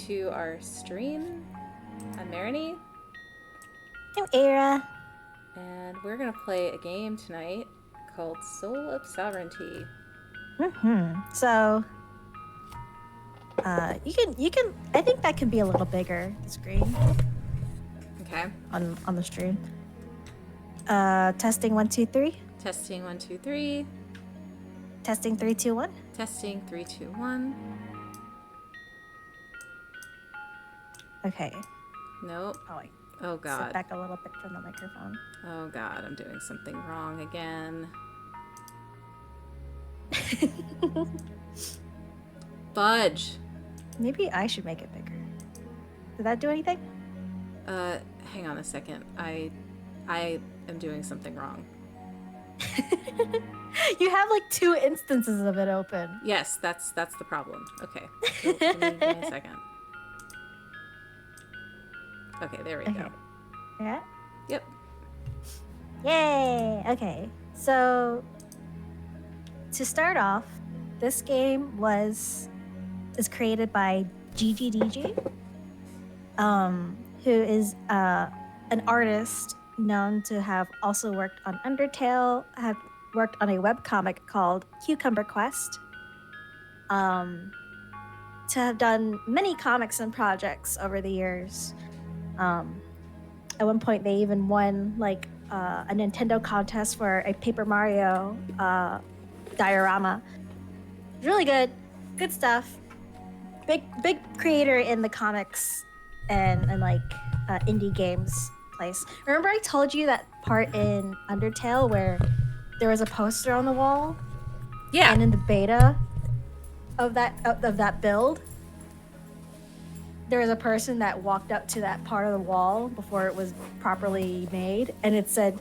to our stream. I'm Marini. I'm Ara. And we're going to play a game tonight called Soul of Sovereignty. So, you can. I think that can be a little bigger, the screen. Okay. On the stream. Testing 1 2 3. Testing 1 2 3. Testing 3 2 1. Testing 3 2 1. Okay. Nope. Oh wait. Oh god. Sit back a little bit from the microphone. Oh god, I'm doing something wrong again. Fudge. Maybe I should make it bigger. Did that do anything? Hang on a second. I am doing something wrong. You have like 2 instances of it open. Yes, that's the problem. Okay. So, give me a second. Okay, there we go. Yeah? Yep. Yay! Okay. So, to start off, this game is created by GGDG, who is an artist known to have also worked on Undertale, have worked on a webcomic called Cucumber Quest, to have done many comics and projects over the years. At one point, they even won like a Nintendo contest for a Paper Mario diorama. Really good stuff. Big creator in the comics and like indie games place. Remember I told you that part in Undertale where there was a poster on the wall? Yeah. And in the beta of that build, there was a person that walked up to that part of the wall before it was properly made, and it said,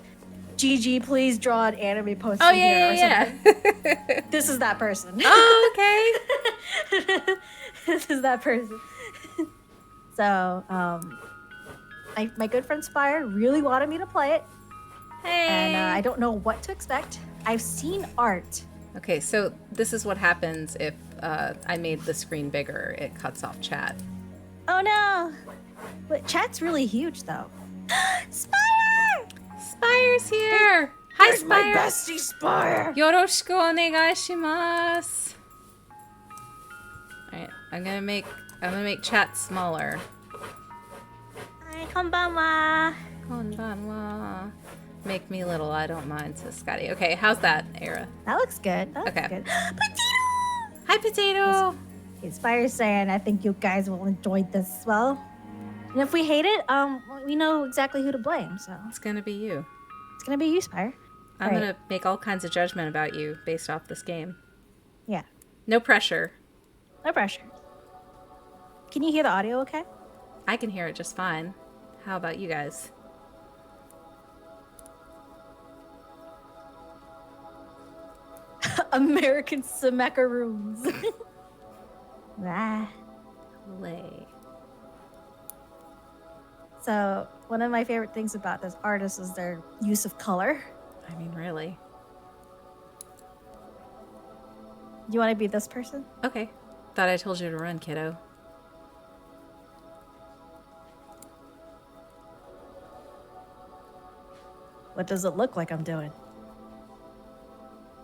"GG, please draw an anime poster here." Yeah. This is that person. Oh, okay. This is that person. So, my good friend Spire really wanted me to play it. Hey. And I don't know what to expect. I've seen art. Okay, so this is what happens if I made the screen bigger. It cuts off chat. Oh no! But chat's really huge though. Spire! Spire's here! Hi, Spire! My bestie Spire! Yoroshiku onegaishimasu. Alright, I'm gonna make chat smaller. Hi, konbanwa. Konbanwa. Make me little, I don't mind, says Scotty. Okay, how's that, Ara? That looks good. That looks Okay. good. Potato! Hi, Potato! Spire's saying, I think you guys will enjoy this as well. And if we hate it, we know exactly who to blame, so. It's gonna be you. It's gonna be you, Spire. I'm gonna make all kinds of judgment about you based off this game. Yeah. No pressure. No pressure. Can you hear the audio okay? I can hear it just fine. How about you guys? American Smackaroons. Lay. So, one of my favorite things about this artist is their use of color. I mean, really. You want to be this person? Okay. Thought I told you to run, kiddo. What does it look like I'm doing?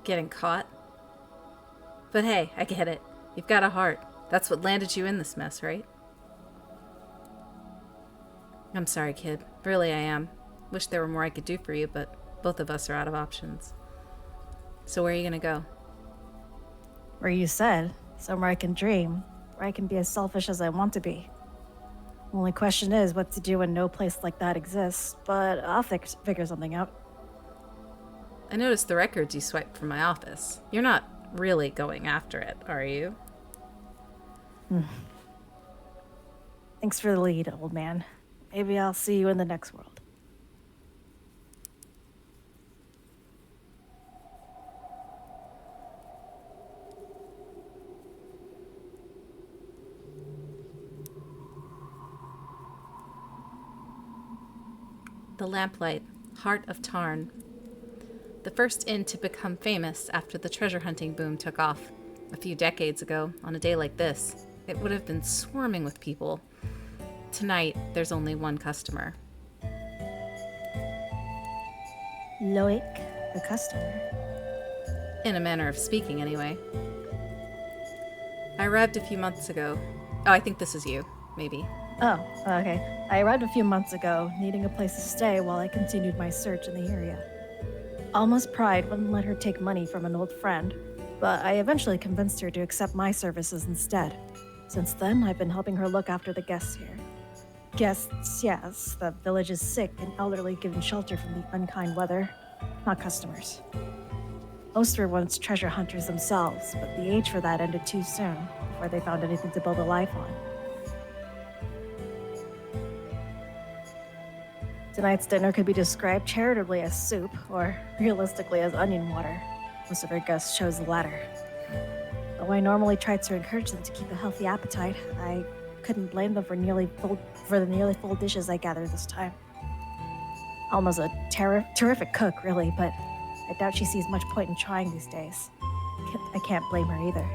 Getting caught. But hey, I get it. You've got a heart. That's what landed you in this mess, right? I'm sorry, kid. Really, I am. Wish there were more I could do for you, but both of us are out of options. So where are you gonna go? Where you said, somewhere I can dream, where I can be as selfish as I want to be. Only question is what to do when no place like that exists, but I'll figure something out. I noticed the records you swiped from my office. You're not really going after it, are you? Thanks for the lead, old man. Maybe I'll see you in the next world. The Lamplight, Heart of Tarn. The first inn to become famous after the treasure hunting boom took off. A few decades ago, on a day like this, It would have been swarming with people. Tonight, there's only one customer. Loic, the customer. In a manner of speaking, anyway. I arrived a few months ago. Oh, I think this is you. Maybe. Oh, okay. I arrived a few months ago, needing a place to stay while I continued my search in the area. Alma's pride wouldn't let her take money from an old friend, but I eventually convinced her to accept my services instead. Since then, I've been helping her look after the guests here. Guests, yes. The village is sick and elderly given shelter from the unkind weather, not customers. Most were once treasure hunters themselves, but the age for that ended too soon, before they found anything to build a life on. Tonight's dinner could be described charitably as soup, or realistically as onion water. Most of our guests chose the latter. Though I normally try to encourage them to keep a healthy appetite, I couldn't blame them for the nearly full dishes I gathered this time. Alma's a terrific cook, really, but I doubt she sees much point in trying these days. I can't blame her either.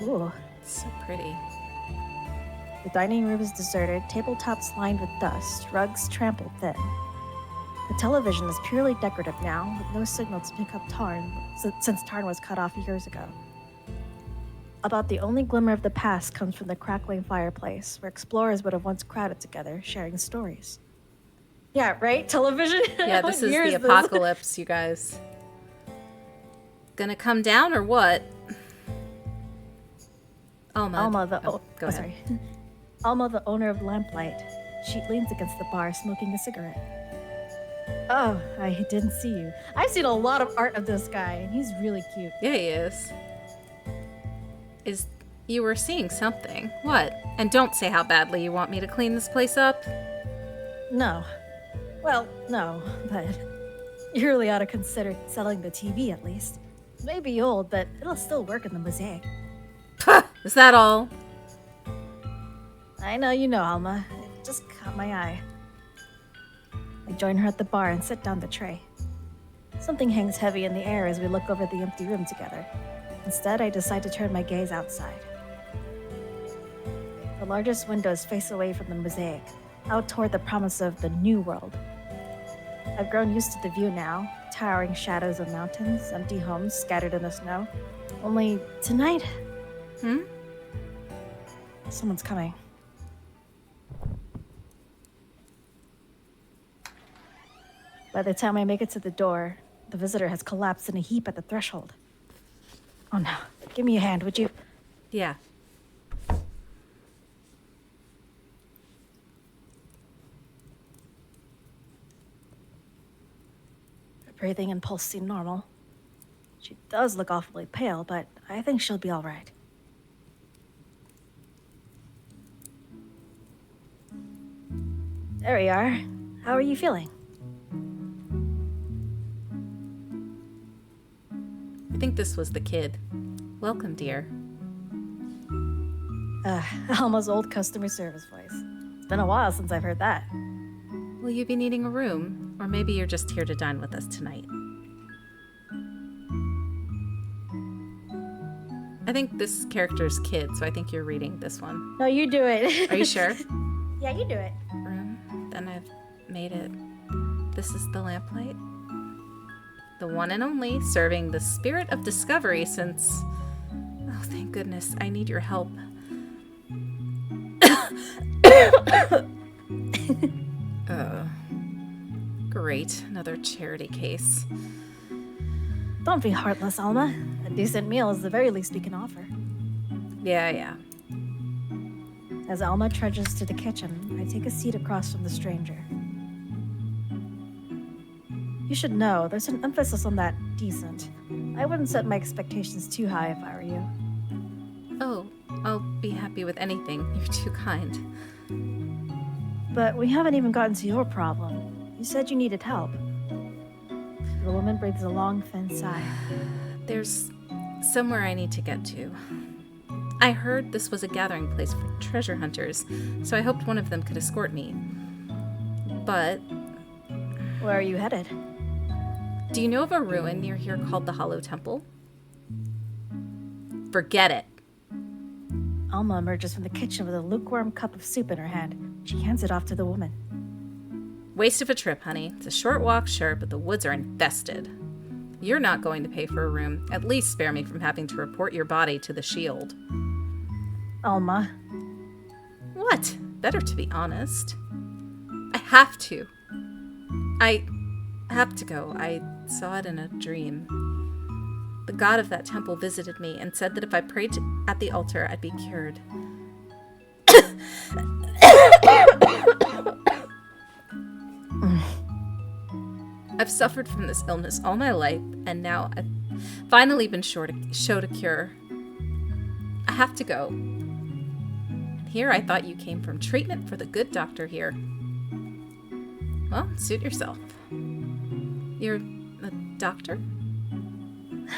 Ooh. So pretty. The dining room is deserted, tabletops lined with dust, rugs trampled thin. The television is purely decorative now, with no signal to pick up Tarn, since Tarn was cut off years ago. About the only glimmer of the past comes from the crackling fireplace, where explorers would have once crowded together, sharing stories. Yeah, right? Television? Yeah, this is the apocalypse, you guys. Gonna come down or what? Alma, go ahead. Sorry. Alma, the owner of Lamplight. She leans against the bar, smoking a cigarette. Oh, I didn't see you. I've seen a lot of art of this guy, and he's really cute. Yeah, he is. You were seeing something. What? And don't say how badly you want me to clean this place up. No. Well, no, but you really ought to consider selling the TV at least. It may be old, but it'll still work in the mosaic. Is that all? I know you know, Alma. It just caught my eye. I join her at the bar and set down the tray. Something hangs heavy in the air as we look over the empty room together. Instead, I decide to turn my gaze outside. The largest windows face away from the mosaic, out toward the promise of the new world. I've grown used to the view now, towering shadows of mountains, empty homes scattered in the snow. Only tonight... Someone's coming. By the time I make it to the door, the visitor has collapsed in a heap at the threshold. Oh no, give me a hand, would you? Yeah. Her breathing and pulse seem normal. She does look awfully pale, but I think she'll be all right. There we are. How are you feeling? I think this was the kid. Welcome, dear. Alma's old customer service voice. It's been a while since I've heard that. Will you be needing a room? Or maybe you're just here to dine with us tonight. I think this character's kid, so I think you're reading this one. No, you do it. Are you sure? Yeah, you do it. Room. Then I've made it. This is the lamplight. The one and only, serving the spirit of discovery since... Oh, thank goodness. I need your help. Great. Another charity case. Don't be heartless, Alma. A decent meal is the very least we can offer. Yeah. As Alma trudges to the kitchen, I take a seat across from the stranger. You should know, there's an emphasis on that decent. I wouldn't set my expectations too high if I were you. Oh, I'll be happy with anything. You're too kind. But we haven't even gotten to your problem. You said you needed help. The woman breathes a long, thin sigh. There's somewhere I need to get to. I heard this was a gathering place for treasure hunters, so I hoped one of them could escort me. But... Where are you headed? Do you know of a ruin near here called the Hollow Temple? Forget it. Alma emerges from the kitchen with a lukewarm cup of soup in her hand. She hands it off to the woman. Waste of a trip, honey. It's a short walk, sure, but the woods are infested. You're not going to pay for a room. At least spare me from having to report your body to the shield. Alma. What? Better to be honest. I have to. I have to go. I saw it in a dream. The god of that temple visited me and said that if I prayed at the altar, I'd be cured. I've suffered from this illness all my life, and now I've finally been showed a cure. I have to go. And here I thought you came from treatment for the good doctor here. Well, suit yourself. You're a doctor?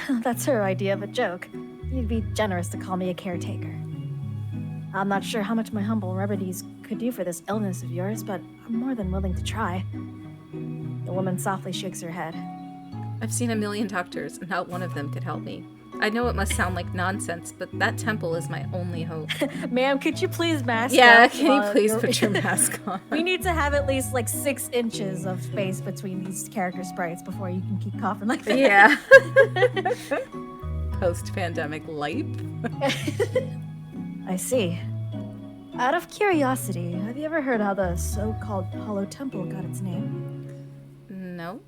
That's her idea of a joke. You'd be generous to call me a caretaker. I'm not sure how much my humble remedies could do for this illness of yours, but I'm more than willing to try. The woman softly shakes her head. I've seen a million doctors, and not one of them could help me. I know it must sound like nonsense, but that temple is my only hope. Ma'am, could you please mask Yeah, up? can you please put your mask on? We need to have at least like 6 inches of space between these character sprites before you can keep coughing like that. Yeah. Post-pandemic life. I see. Out of curiosity, have you ever heard how the so-called Hollow Temple got its name? No.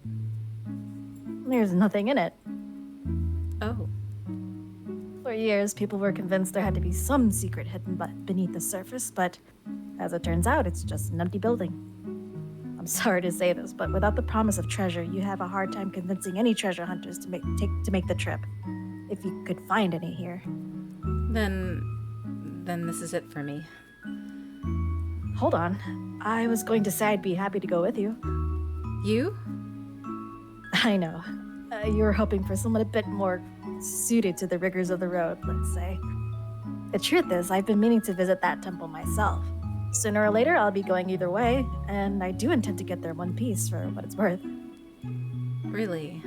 There's nothing in it. Oh. For years, people were convinced there had to be some secret hidden beneath the surface, but as it turns out, it's just an empty building. I'm sorry to say this, but without the promise of treasure, you have a hard time convincing any treasure hunters to make the trip. If you could find any here. Then this is it for me. Hold on. I was going to say I'd be happy to go with you. You? I know. You were hoping for someone a bit more suited to the rigors of the road, let's say. The truth is, I've been meaning to visit that temple myself. Sooner or later, I'll be going either way, and I do intend to get there one piece for what it's worth. Really?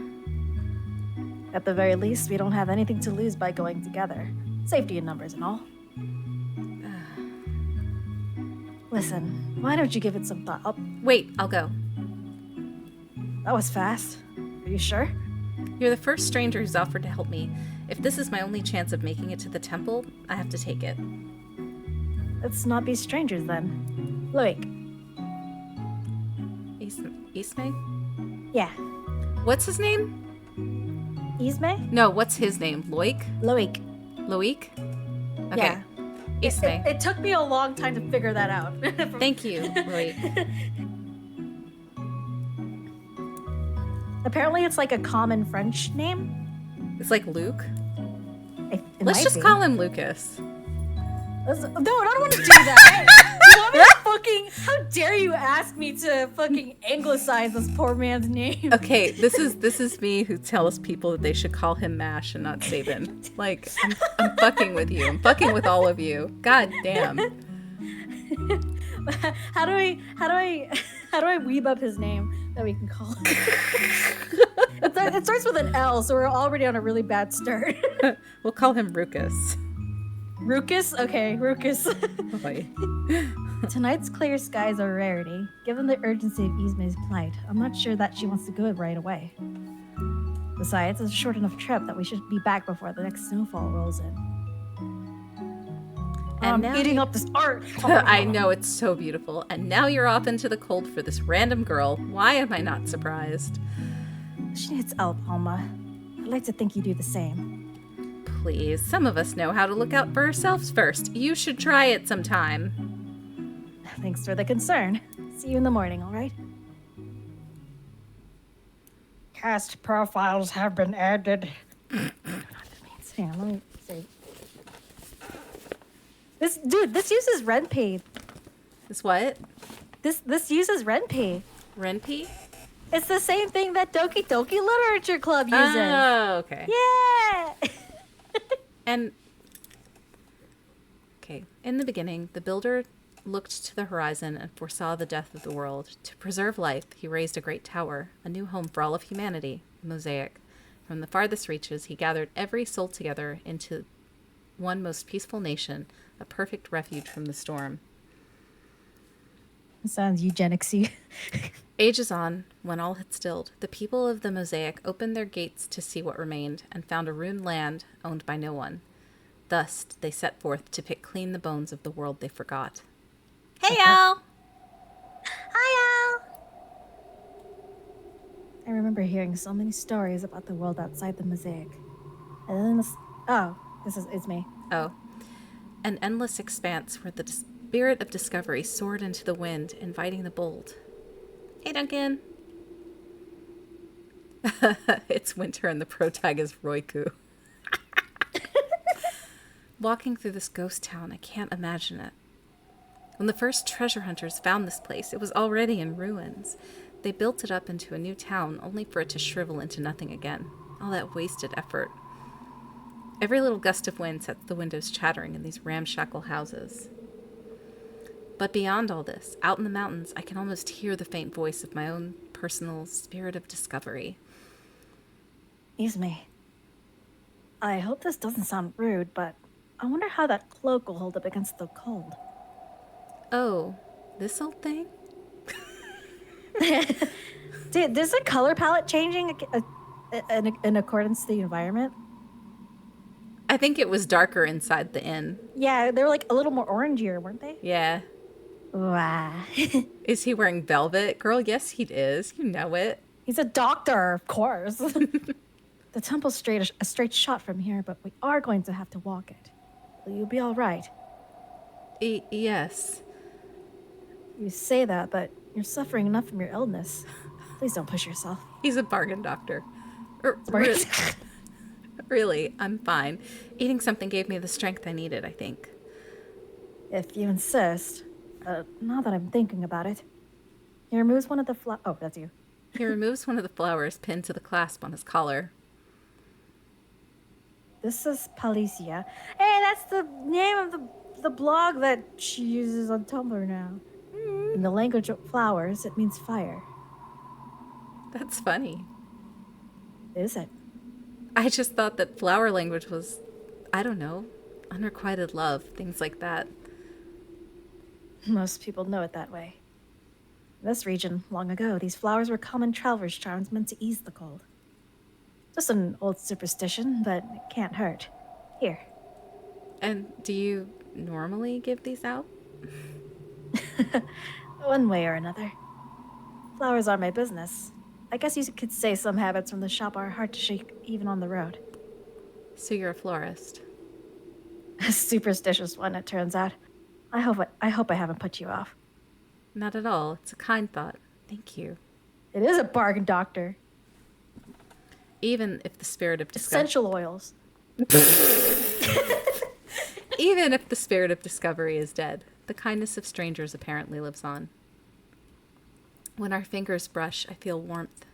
At the very least, we don't have anything to lose by going together. Safety in numbers and all. Listen, why don't you give it some thought? Wait, I'll go. That was fast. Are you sure? You're the first stranger who's offered to help me. If this is my only chance of making it to the temple, I have to take it. Let's not be strangers then. Loic. Isme? Yeah. What's his name? Isme? No, what's his name? Loic? Loic. Loic? Okay. Yeah. Isme. It took me a long time to figure that out. Thank you, Loic. Apparently it's like a common French name. It's like Luke. Let's just call him Lucas. No, I don't want to do that. You want me to fucking... How dare you ask me to fucking anglicize this poor man's name? Okay, this is me who tells people that they should call him Mash and not Sabin. Like, I'm fucking with you. I'm fucking with all of you. God damn. How do I weeb up his name that we can call him? It starts with an L, so we're already on a really bad start. We'll call him Rucus. Rucus? Okay, Rucus. Boy. Tonight's clear skies are a rarity. Given the urgency of Isme's plight, I'm not sure that she wants to go right away. Besides, it's a short enough trip that we should be back before the next snowfall rolls in. And I'm eating up this art. I know, it's so beautiful. And now you're off into the cold for this random girl. Why am I not surprised? She needs help, Alma. I'd like to think you do the same. Please, some of us know how to look out for ourselves first. You should try it sometime. Thanks for the concern. See you in the morning, all right? Cast profiles have been added. Hang on, let me see. This uses Renpy. This what? This uses Renpy. Renpy? It's the same thing that Doki Doki Literature Club uses. Oh, okay. Yeah! And, okay, in the beginning, the builder looked to the horizon and foresaw the death of the world. To preserve life, he raised a great tower, a new home for all of humanity, a mosaic. From the farthest reaches, he gathered every soul together into one most peaceful nation, a perfect refuge from the storm. It sounds eugenicsy. Ages on, when all had stilled, the people of the Mosaic opened their gates to see what remained, and found a ruined land owned by no one. Thus they set forth to pick clean the bones of the world they forgot. Hey, Al! Hi, Al! I remember hearing so many stories about the world outside the mosaic. And then it's me. Oh. An endless expanse where the spirit of discovery soared into the wind, inviting the bold. Hey, Duncan. It's winter and the protag is Roiku. Walking through this ghost town, I can't imagine it. When the first treasure hunters found this place, it was already in ruins. They built it up into a new town, only for it to shrivel into nothing again. All that wasted effort. Every little gust of wind sets the windows chattering in these ramshackle houses. But beyond all this, out in the mountains, I can almost hear the faint voice of my own personal spirit of discovery. Isme. I hope this doesn't sound rude, but I wonder how that cloak will hold up against the cold. Oh, this old thing? Dude, there's a color palette changing in accordance to the environment. I think it was darker inside the inn. Yeah, they were like a little more orangier, weren't they? Yeah. Wow. Is he wearing velvet? Girl, yes, he is. You know it. He's a doctor, of course. The temple's a straight shot from here, but we are going to have to walk it. Will you be all right? Yes. You say that, but you're suffering enough from your illness. Please don't push yourself. He's a bargain doctor. Bargain- Really, I'm fine. Eating something gave me the strength I needed, I think. If you insist. Now that I'm thinking about it. He removes one of the Oh, that's you. He removes one of the flowers pinned to the clasp on his collar. This is Palicia. Hey, that's the name of the blog that she uses on Tumblr now. In the language of flowers, it means fire. That's funny. Is it? I just thought that flower language was, I don't know, unrequited love, things like that. Most people know it that way. In this region, long ago, these flowers were common traveler's charms meant to ease the cold. Just an old superstition, but it can't hurt. Here. And do you normally give these out? One way or another. Flowers are my business. I guess you could say some habits from the shop are hard to shake even on the road. So you're a florist. A superstitious one, it turns out. I hope I haven't put you off. Not at all. It's a kind thought. Thank you. It is a bargain doctor. Even if the spirit of discovery... Essential oils. Even if the spirit of discovery is dead, the kindness of strangers apparently lives on. When our fingers brush, I feel warmth.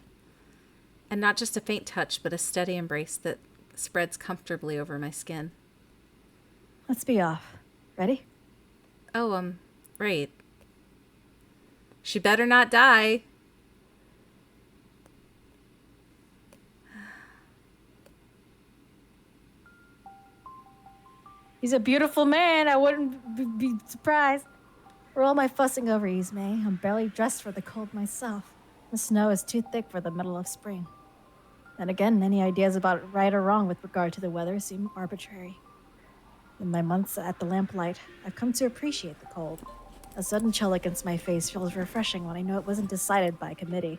And not just a faint touch, but a steady embrace that spreads comfortably over my skin. Let's be off. Ready? Oh, right. She better not die. He's a beautiful man. I wouldn't be surprised. For all my fussing over Isme, I'm barely dressed for the cold myself. The snow is too thick for the middle of spring. And again, any ideas about right or wrong with regard to the weather seem arbitrary. In my months at the lamplight, I've come to appreciate the cold. A sudden chill against my face feels refreshing when I know it wasn't decided by committee.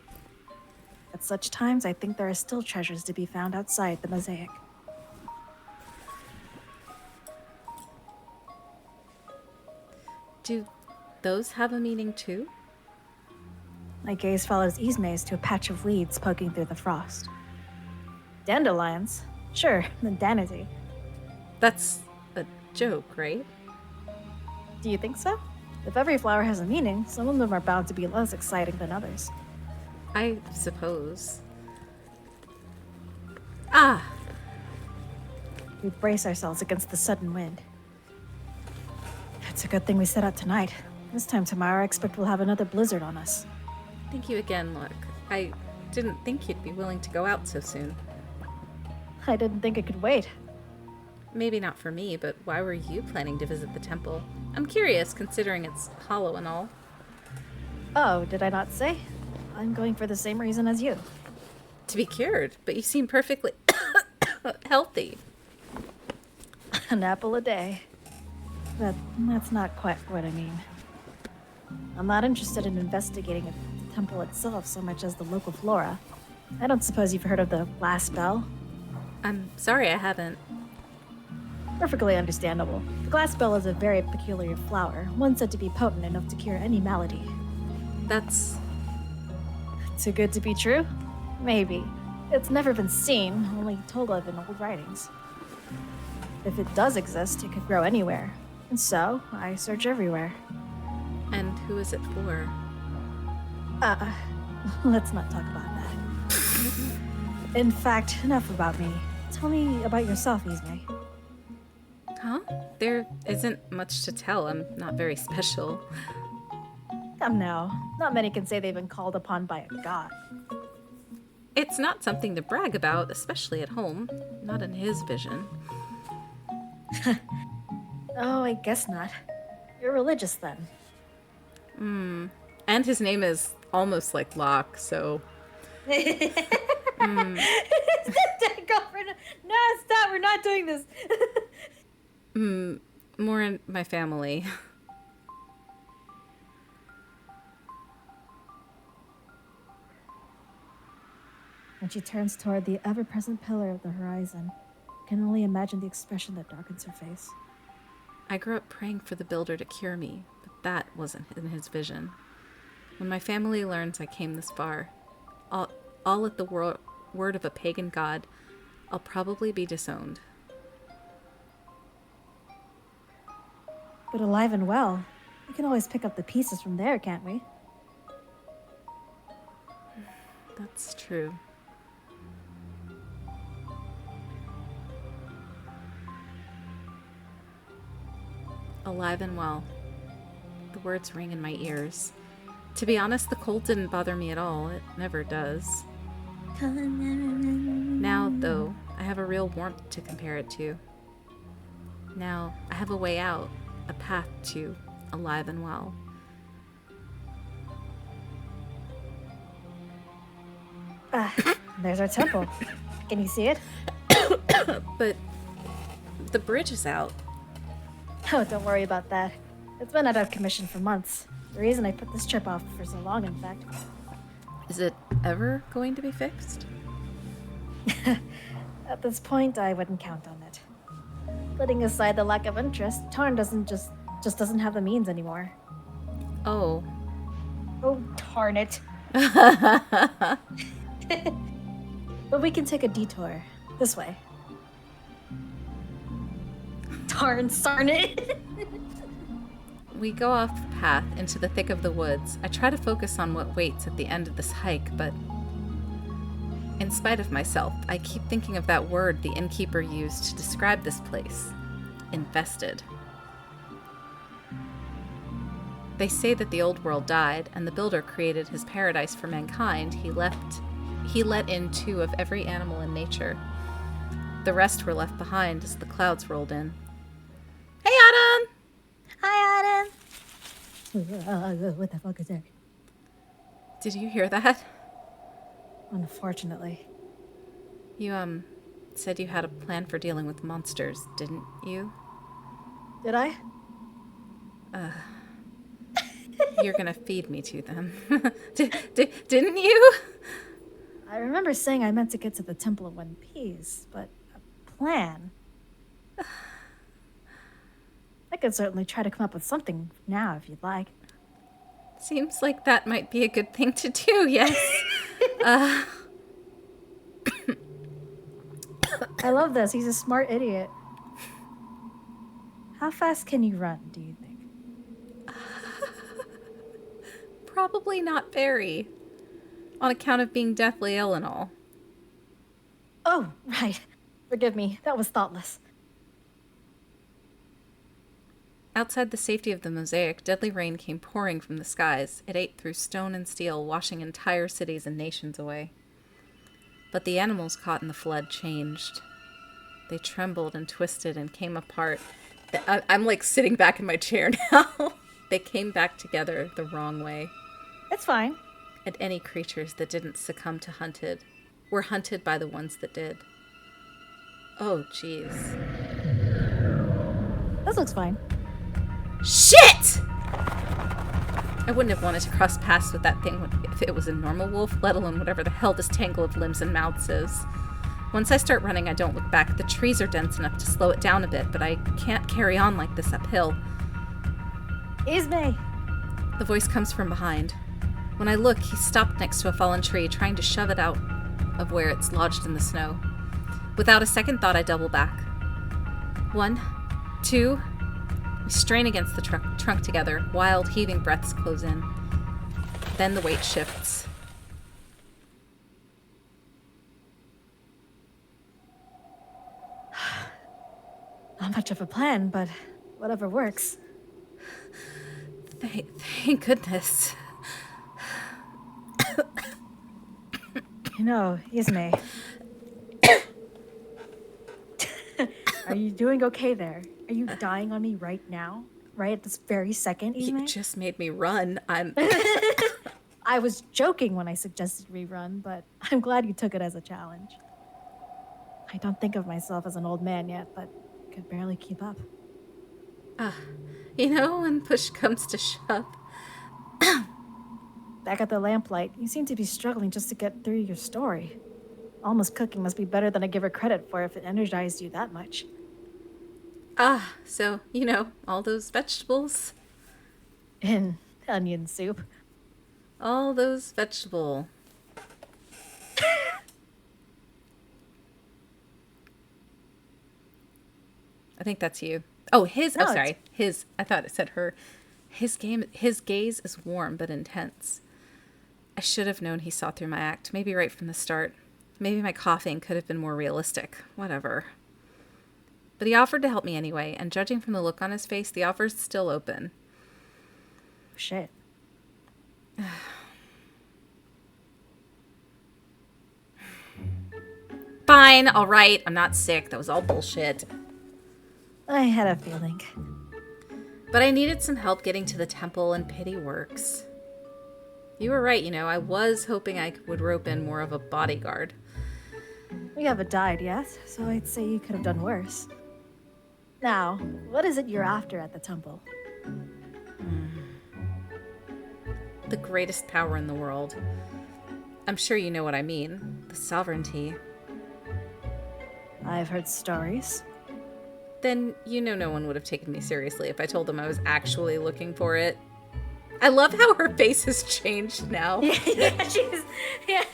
At such times, I think there are still treasures to be found outside the mosaic. Do those have a meaning too? My gaze follows Isme's to a patch of weeds poking through the frost. Dandelions? Sure, the danity. That's a joke, right? Do you think so? If every flower has a meaning, some of them are bound to be less exciting than others. I suppose. Ah! We brace ourselves against the sudden wind. It's a good thing we set out tonight. This time tomorrow, I expect we'll have another blizzard on us. Thank you again, Lark. I didn't think you'd be willing to go out so soon. I didn't think it could wait. Maybe not for me, but why were you planning to visit the temple? I'm curious, considering it's hollow and all. Oh, did I not say? I'm going for the same reason as you. To be cured, but you seem perfectly healthy. An apple a day. That's not quite what I mean. I'm not interested in investigating the temple itself so much as the local flora. I don't suppose you've heard of the glass bell? I'm sorry I haven't. Perfectly understandable. The glass bell is a very peculiar flower, one said to be potent enough to cure any malady. That's... Too good to be true? Maybe. It's never been seen, only told of in old writings. If it does exist, it could grow anywhere. And so, I search everywhere. And who is it for? Let's not talk about that. In fact, enough about me. Tell me about yourself, Ismay. Huh? There isn't much to tell. I'm not very special. Come now. Not many can say they've been called upon by a god. It's not something to brag about, especially at home. Not in his vision. Oh, I guess not. You're religious then. And his name is almost like Locke, so... Girlfriend. No, stop. We're not doing this. More in my family. And she turns toward the ever-present pillar of the horizon. I can only imagine the expression that darkens her face. I grew up praying for the builder to cure me, but that wasn't in his vision. When my family learns I came this far, all at the word of a pagan god, I'll probably be disowned. But alive and well, we can always pick up the pieces from there, can't we? That's true. Alive and well. The words ring in my ears. To be honest, the cold didn't bother me at all. It never does. Now, though, I have a real warmth to compare it to. Now, I have a way out, a path to alive and well. There's our temple. Can you see it? But the bridge is out. Oh, don't worry about that. It's been out of commission for months. The reason I put this trip off for so long, in fact. Is it ever going to be fixed? At this point, I wouldn't count on it. Putting aside the lack of interest, Tarn doesn't just doesn't have the means anymore. Oh. Oh, darn it. But we can take a detour. This way. Darn it. We go off the path into the thick of the woods. I try to focus on what waits at the end of this hike, but in spite of myself, I keep thinking of that word the innkeeper used to describe this place. Infested. They say that the old world died, and the builder created his paradise for mankind. He let in 2 of every animal in nature. The rest were left behind as the clouds rolled in. Hey, Adam! Hi, Adam. What the fuck is that? Did you hear that? Unfortunately. You, said you had a plan for dealing with monsters, didn't you? Did I? You're gonna feed me to them. Didn't you? I remember saying I meant to get to the Temple of One Piece, but a plan? I could certainly try to come up with something now if you'd like. Seems like that might be a good thing to do, yes. I love this. He's a smart idiot. How fast can you run, do you think? Probably not very. On account of being deathly ill and all. Oh, right. Forgive me. That was thoughtless. Outside the safety of the mosaic, deadly rain came pouring from the skies. It ate through stone and steel, washing entire cities and nations away. But the animals caught in the flood changed. They trembled and twisted and came apart. I'm like sitting back in my chair now. They came back together the wrong way. It's fine. And any creatures that didn't succumb to hunted were hunted by the ones that did. Oh, jeez. This looks fine. Shit! I wouldn't have wanted to cross paths with that thing if it was a normal wolf, let alone whatever the hell this tangle of limbs and mouths is. Once I start running, I don't look back. The trees are dense enough to slow it down a bit, but I can't carry on like this uphill. Ismay! The voice comes from behind. When I look, he's stopped next to a fallen tree, trying to shove it out of where it's lodged in the snow. Without a second thought, I double back. 1, 2... We strain against the trunk together. Wild, heaving breaths close in. Then the weight shifts. Not much of a plan, but whatever works. Thank goodness. You know, Ismay. Are you doing okay there? Are you dying on me right now? Right at this very second, Ismay? You just made me run. I was joking when I suggested rerun, but I'm glad you took it as a challenge. I don't think of myself as an old man yet, but could barely keep up. When push comes to shove. Back at the lamplight, you seem to be struggling just to get through your story. Almost cooking must be better than I give her credit for if it energized you that much. So, all those vegetables. In onion soup. All those vegetable. I think that's you. Oh, his. No, sorry. His. I thought it said her. His gaze is warm but intense. I should have known he saw through my act. Maybe right from the start. Maybe my coughing could have been more realistic. Whatever. But he offered to help me anyway, and judging from the look on his face, the offer's still open. Shit. Fine, all right. I'm not sick. That was all bullshit. I had a feeling. But I needed some help getting to the temple, and pity works. You were right, I was hoping I would rope in more of a bodyguard. We haven't died yet, so I'd say you could have done worse. Now, what is it you're after at the temple? The greatest power in the world. I'm sure you know what I mean. The sovereignty. I've heard stories. Then no one would have taken me seriously if I told them I was actually looking for it. I love how her face has changed now. Yeah.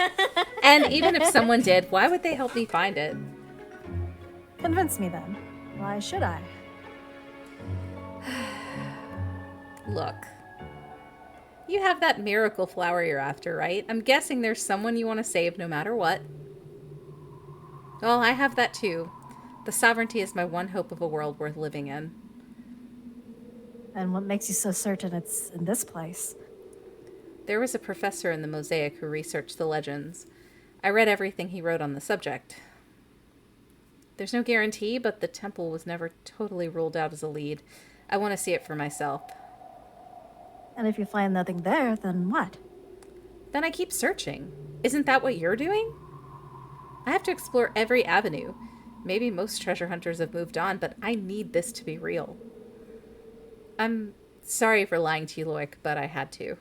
And even if someone did, why would they help me find it? Convince me then. Why should I? Look. You have that miracle flower you're after, right? I'm guessing there's someone you want to save no matter what. Well, I have that too. The sovereignty is my one hope of a world worth living in. And what makes you so certain it's in this place? There was a professor in the Mosaic who researched the legends. I read everything he wrote on the subject. There's no guarantee, but the temple was never totally ruled out as a lead. I want to see it for myself. And if you find nothing there, then what? Then I keep searching. Isn't that what you're doing? I have to explore every avenue. Maybe most treasure hunters have moved on, but I need this to be real. I'm sorry for lying to you, Loic, but I had to.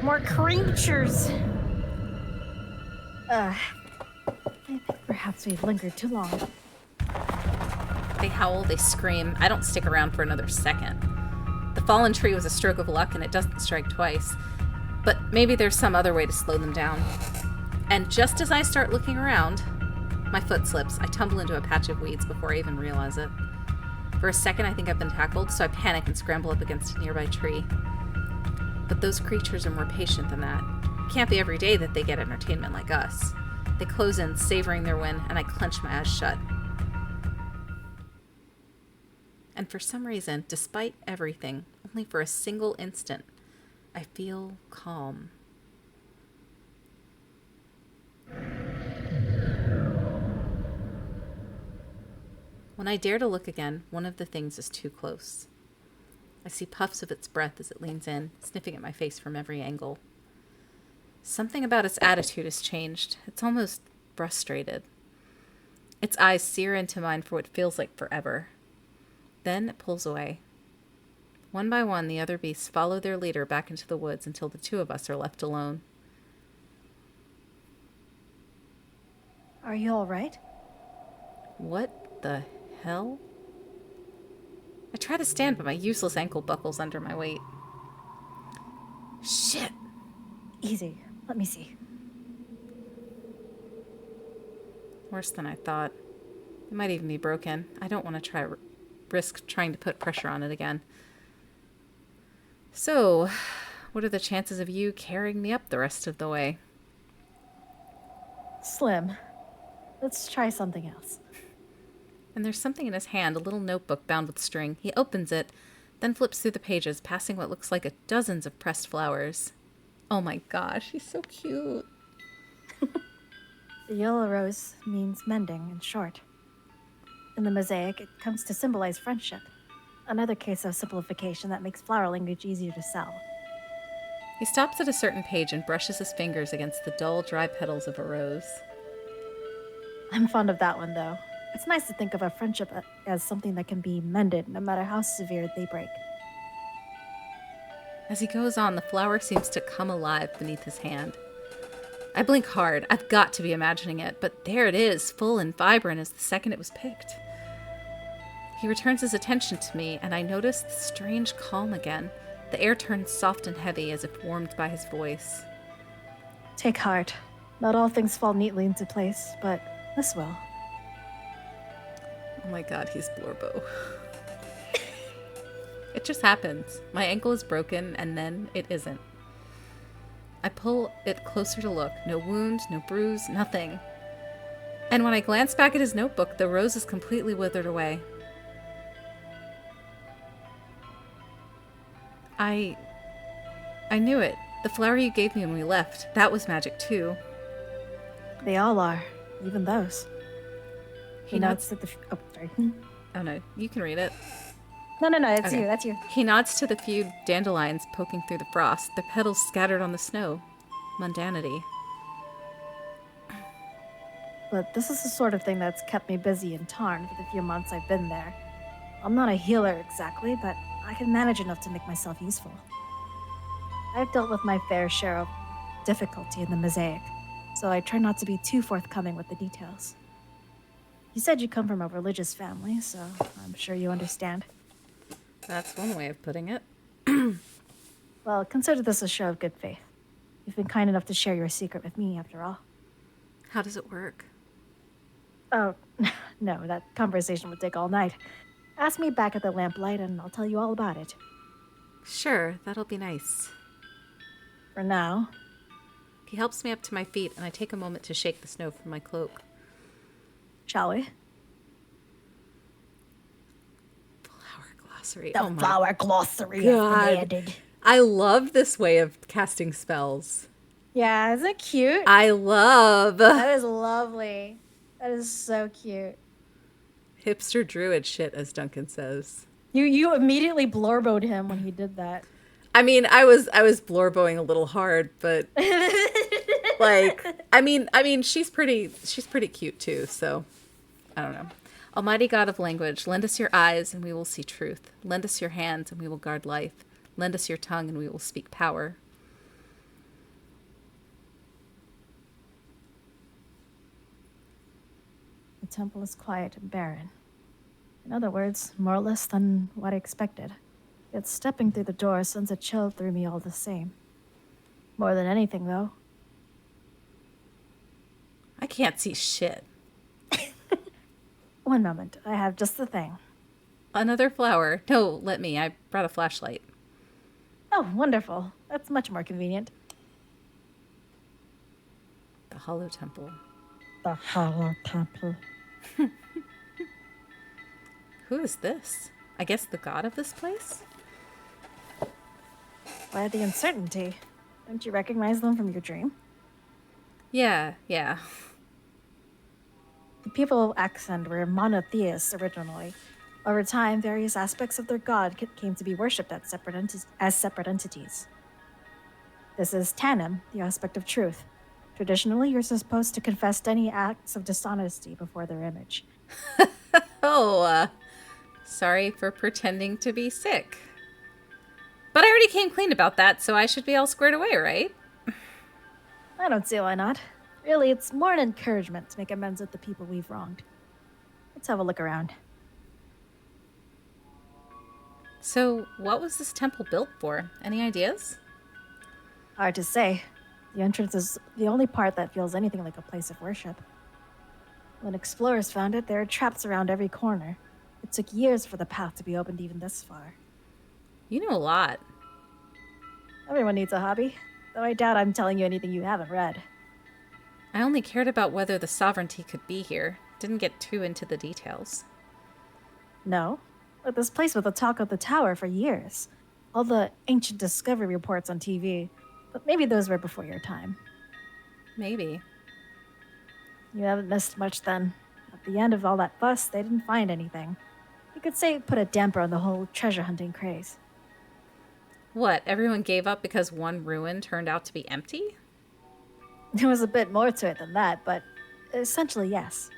More creatures! I think perhaps we've lingered too long. They howl, they scream. I don't stick around for another second. The fallen tree was a stroke of luck, and it doesn't strike twice. But maybe there's some other way to slow them down. And just as I start looking around, my foot slips. I tumble into a patch of weeds before I even realize it. For a second, I think I've been tackled, so I panic and scramble up against a nearby tree. But those creatures are more patient than that. It can't be every day that they get entertainment like us. They close in, savoring their win, and I clench my eyes shut. And for some reason, despite everything, only for a single instant, I feel calm. When I dare to look again, one of the things is too close. I see puffs of its breath as it leans in, sniffing at my face from every angle. Something about its attitude has changed. It's almost frustrated. Its eyes sear into mine for what feels like forever. Then it pulls away. One by one, the other beasts follow their leader back into the woods until the two of us are left alone. Are you all right? What the hell? I try to stand, but my useless ankle buckles under my weight. Shit! Easy. Let me see. Worse than I thought. It might even be broken. I don't want to risk trying to put pressure on it again. So, what are the chances of you carrying me up the rest of the way? Slim. Let's try something else. And there's something in his hand, a little notebook bound with string. He opens it, then flips through the pages, passing what looks like dozens of pressed flowers. Oh my gosh, he's so cute. The yellow rose means mending in short. In the mosaic, it comes to symbolize friendship. Another case of simplification that makes flower language easier to sell. He stops at a certain page and brushes his fingers against the dull, dry petals of a rose. I'm fond of that one, though. It's nice to think of a friendship as something that can be mended, no matter how severe they break. As he goes on, the flower seems to come alive beneath his hand. I blink hard. I've got to be imagining it, but there it is, full and vibrant as the second it was picked. He returns his attention to me, and I notice the strange calm again. The air turns soft and heavy as if warmed by his voice. Take heart. Not all things fall neatly into place, but this will. Oh my god, he's Blorbo. It just happens. My ankle is broken, and then it isn't. I pull it closer to look. No wound, no bruise, nothing. And when I glance back at his notebook, the rose is completely withered away. I knew it. The flower you gave me when we left, that was magic too. They all are, even those. He He nods. nods at the... Oh, sorry. Oh no, you can read it. No, that's Okay. you, that's you. He nods to the few dandelions poking through the frost, their petals scattered on the snow. Mundanity. But this is the sort of thing that's kept me busy in Tarn for the few months I've been there. I'm not a healer exactly, but I can manage enough to make myself useful. I've dealt with my fair share of difficulty in the mosaic, so I try not to be too forthcoming with the details. You said you come from a religious family, so I'm sure you understand. That's one way of putting it. Well, consider this a show of good faith. You've been kind enough to share your secret with me, after all. How does it work? Oh, no, that conversation would take all night. Ask me back at the lamplight and I'll tell you all about it. Sure, that'll be nice. For now, He helps me up to my feet, and I take a moment to shake the snow from my cloak. shall we? Flower glossary. The Oh my flower glossary God. is demanded. I love this way of casting spells. Yeah, isn't it cute? I love That is lovely. That is so cute. hipster druid shit, as Duncan says. You immediately blorboed him when he did that. I mean, I was blorboing a little hard, but like, I mean, she's pretty cute too. So, I don't know. Almighty God of language, lend us your eyes and we will see truth. Lend us your hands and we will guard life. Lend us your tongue and we will speak power. The temple is quiet and barren. In other words, more or less than what I expected. Yet stepping through the door sends a chill through me all the same. More than anything, though, I can't see shit. one moment, I have just the thing. Another flower. No, let me. I brought a flashlight. Oh, wonderful. That's much more convenient. The Hollow Temple. The Hollow Temple. Who is this? I guess the god of this place? Why the uncertainty? Don't you recognize them from your dream? Yeah. The people of Axend were monotheists originally. Over time, various aspects of their god came to be worshipped as separate entities. This is Tanim, the aspect of truth. Traditionally, you're supposed to confess any acts of dishonesty before their image. Oh, sorry for pretending to be sick. But I already came clean about that, so I should be all squared away, right? I don't see why not. Really, it's more an encouragement to make amends with the people we've wronged. Let's have a look around. So, what was this temple built for? Any ideas? Hard to say. The entrance is the only part that feels anything like a place of worship. When explorers found it, there are traps around every corner. It took years for the path to be opened even this far. You know a lot. Everyone needs a hobby, though I doubt I'm telling you anything you haven't read. I only cared about whether the sovereignty could be here. Didn't get too into the details. No, but this place was the talk of the tower for years. All the ancient discovery reports on TV, but maybe those were before your time. Maybe. You haven't missed much then. At the end of all that fuss, they didn't find anything. You could say it put a damper on the whole treasure hunting craze. What, everyone gave up because one ruin turned out to be empty? There was a bit more to it than that, but essentially, yes.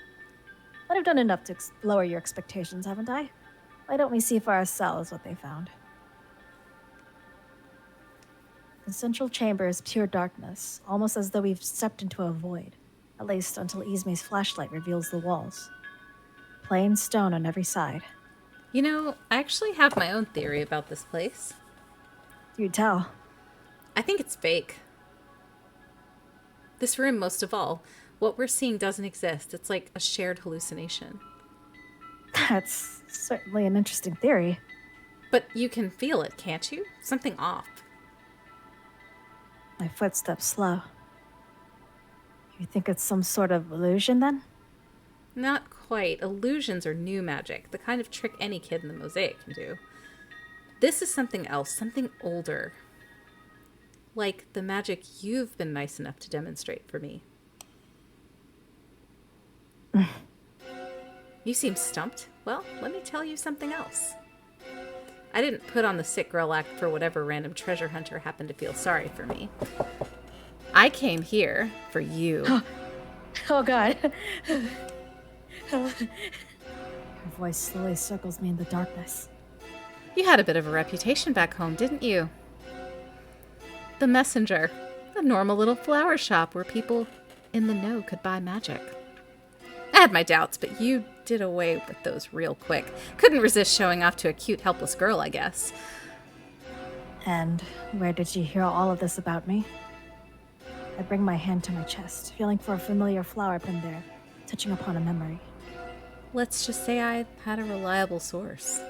But I've done enough to lower your expectations, haven't I? Why don't we see for ourselves what they found? The central chamber is pure darkness, almost as though we've stepped into a void, at least until Ismay's flashlight reveals the walls. Plain stone on every side. You know, I actually have my own theory about this place. Do tell. I think it's fake. This room, most of all. What we're seeing doesn't exist. It's like a shared hallucination. That's certainly an interesting theory. But you can feel it, can't you? Something off. My footsteps slow. You think it's some sort of illusion, then? Not quite. Illusions are new magic, the kind of trick any kid in the mosaic can do. This is something else, something older. Like the magic you've been nice enough to demonstrate for me. You seem stumped. Well, let me tell you something else. I didn't put on the sick girl act for whatever random treasure hunter happened to feel sorry for me. I came here for you. Oh, God. Her voice slowly circles me in the darkness. You had a bit of a reputation back home, didn't you? The Messenger. A normal little flower shop where people in the know could buy magic. I had my doubts, but you did away with those real quick. Couldn't resist showing off to a cute, helpless girl, I guess. And where did you hear all of this about me? I bring my hand to my chest, feeling for a familiar flower pinned there, touching upon a memory. Let's just say I had a reliable source.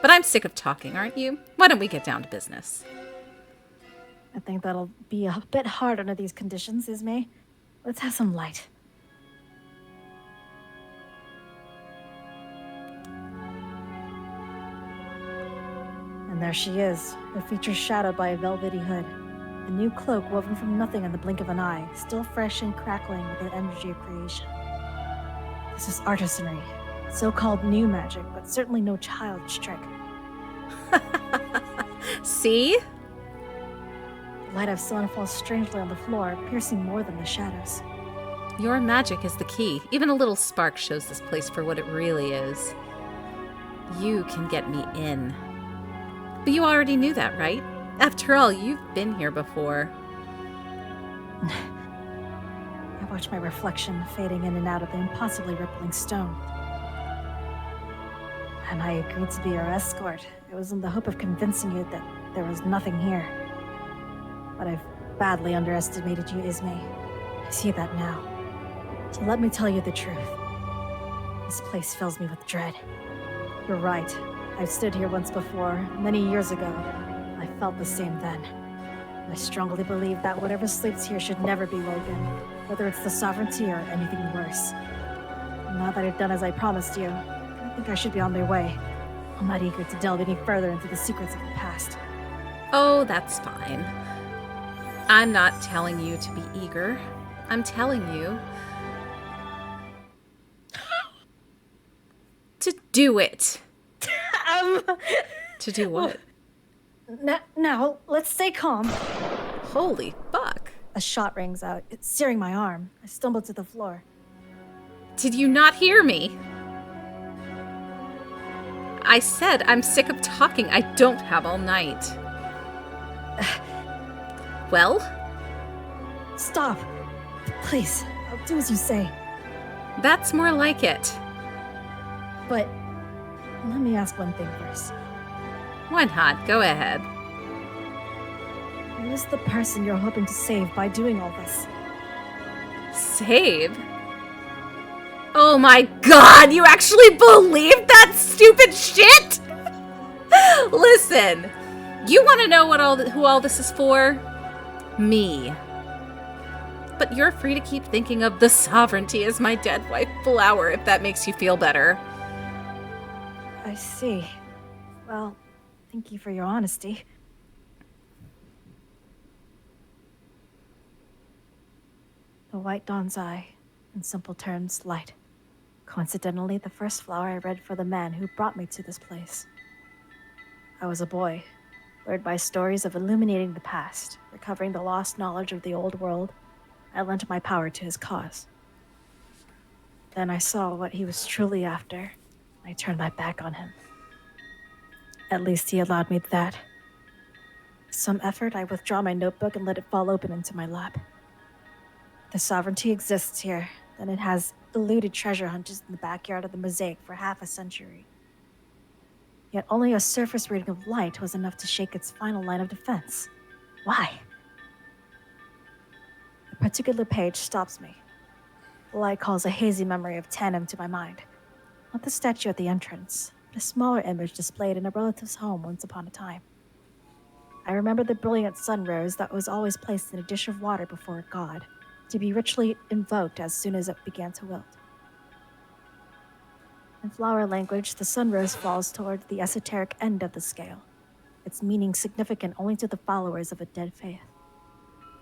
But I'm sick of talking, aren't you? Why don't we get down to business? I think that'll be a bit hard under these conditions, Ismay. Let's have some light. And there she is, her features shadowed by a velvety hood. A new cloak woven from nothing in the blink of an eye, still fresh and crackling with the energy of creation. This is artisanry, so-called new magic, but certainly no child's trick. See? The light I've seen falls strangely on the floor, piercing more than the shadows. Your magic is the key. Even a little spark shows this place for what it really is. You can get me in. But you already knew that, right? After all, you've been here before. I watch my reflection fading in and out of the impossibly rippling stone. And I agreed to be your escort. It was in the hope of convincing you that there was nothing here. But I've badly underestimated you, Ismay. I see that now. So let me tell you the truth. This place fills me with dread. You're right. I've stood here once before, many years ago. I felt the same then. I strongly believe that whatever sleeps here should never be woken, whether it's the sovereignty or anything worse. Now that I've done as I promised you, I think I should be on my way. I'm not eager to delve any further into the secrets of the past. Oh, that's fine. I'm not telling you to be eager. I'm telling you Do it. Um, To do what? now, let's stay calm. Holy fuck. A shot rings out. It's searing my arm. I stumble to the floor. Did you not hear me? I said I'm sick of talking. I don't have all night. Well? Stop. Please, I'll do as you say. That's more like it. But let me ask one thing first. Why not? Go ahead. Who is the person you're hoping to save by doing all this? Save? Oh my god, you actually believe that stupid shit? Listen, you want to know who all this is for? Me. But you're free to keep thinking of the sovereignty as my dead wife Flower if that makes you feel better. I see. Well, thank you for your honesty. The White Dawn's Eye, in simple terms, light. Coincidentally, the first flower I read for the man who brought me to this place. I was a boy, lured by stories of illuminating the past, recovering the lost knowledge of the old world. I lent my power to his cause. Then I saw what he was truly after. I turned my back on him. At least he allowed me that. With some effort, I withdraw my notebook and let it fall open into my lap. The sovereignty exists here, then it has eluded treasure hunters in the backyard of the mosaic for half a century. Yet only a surface reading of light was enough to shake its final line of defense. Why? A particular page stops me. The light calls a hazy memory of Tanem to my mind. Not the statue at the entrance, but a smaller image displayed in a relative's home once upon a time. I remember the brilliant sun rose that was always placed in a dish of water before a god, to be ritually invoked as soon as it began to wilt. In flower language, the sunrose falls toward the esoteric end of the scale, its meaning significant only to the followers of a dead faith.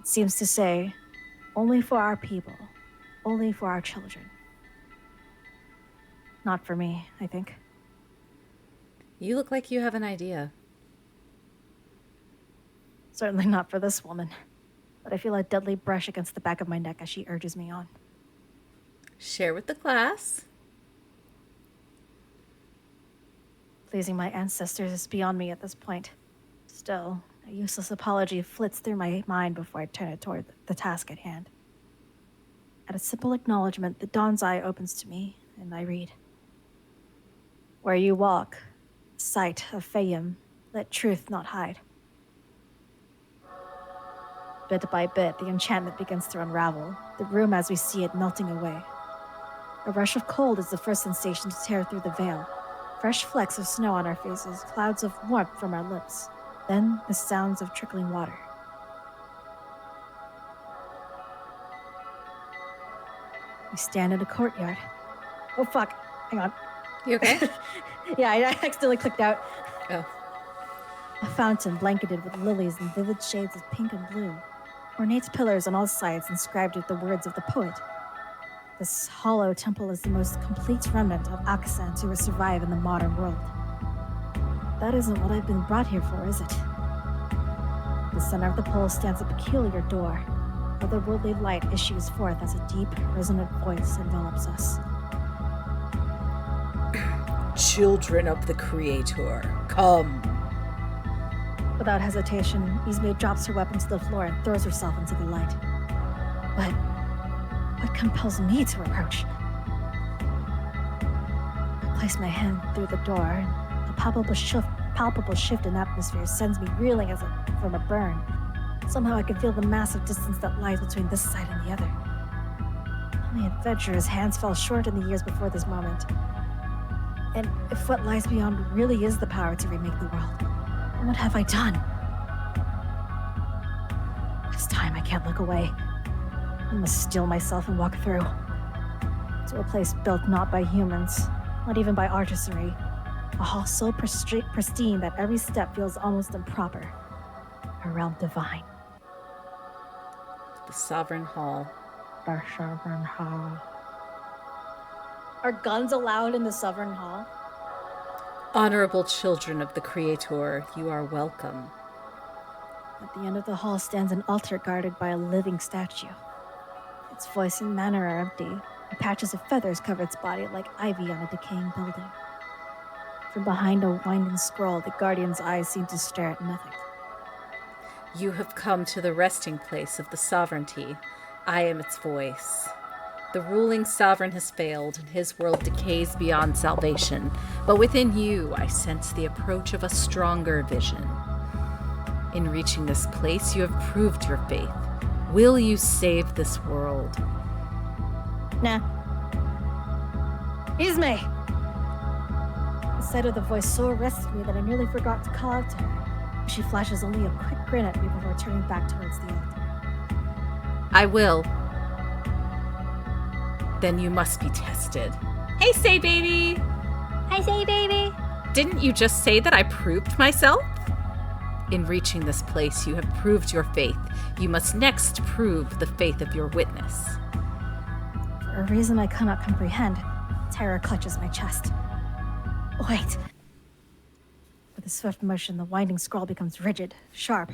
It seems to say, only for our people, only for our children. Not for me, I think. You look like you have an idea. Certainly not for this woman, but I feel a deadly brush against the back of my neck as she urges me on. Share with the class. Pleasing my ancestors is beyond me at this point. Still, a useless apology flits through my mind before I turn it toward the task at hand. At a simple acknowledgement, the dawn's eye opens to me, and I read. Where you walk, sight of Fayum, let truth not hide. Bit by bit, the enchantment begins to unravel, the room as we see it melting away. A rush of cold is the first sensation to tear through the veil. Fresh flecks of snow on our faces, clouds of warmth from our lips. Then the sounds of trickling water. We stand in a courtyard. Oh fuck, hang on. You okay? Yeah, I accidentally clicked out. Oh. A fountain blanketed with lilies in vivid shades of pink and blue. Ornate pillars on all sides inscribed with the words of the poet. This hollow temple is the most complete remnant of Akasan to survive in the modern world. That isn't what I've been brought here for, is it? At the center of the pole stands a peculiar door. Otherworldly light issues forth as a deep, resonant voice envelops us. Children of the Creator, come. Without hesitation, Ismay drops her weapon to the floor and throws herself into the light. But what compels me to approach? I place my hand through the door, and a palpable shift in atmosphere sends me reeling as from a burn. Somehow I can feel the massive distance that lies between this side and the other. My adventurer's hands fell short in the years before this moment. And if what lies beyond really is the power to remake the world, then what have I done? This time I can't look away. I must steel myself and walk through. To a place built not by humans, not even by artistry. A hall so pristine that every step feels almost improper. A realm divine. The Sovereign Hall. The Sovereign Hall. Are guns allowed in the Sovereign Hall? Honorable children of the Creator, you are welcome. At the end of the hall stands an altar guarded by a living statue. Its voice and manner are empty, and patches of feathers cover its body like ivy on a decaying building. From behind a winding scroll, the guardian's eyes seem to stare at nothing. You have come to the resting place of the sovereignty. I am its voice. The ruling sovereign has failed, and his world decays beyond salvation. But within you, I sense the approach of a stronger vision. In reaching this place, you have proved your faith. Will you save this world? Nah. Ismay! The sight of the voice so arrested me that I nearly forgot to call out to her. She flashes only a quick grin at me before turning back towards the altar. I will. Then you must be tested. Hey, Say Baby! Hi, Say Baby! Didn't you just say that I proved myself? In reaching this place, you have proved your faith. You must next prove the faith of your witness. For a reason I cannot comprehend, terror clutches my chest. Wait. With a swift motion, the winding scroll becomes rigid, sharp.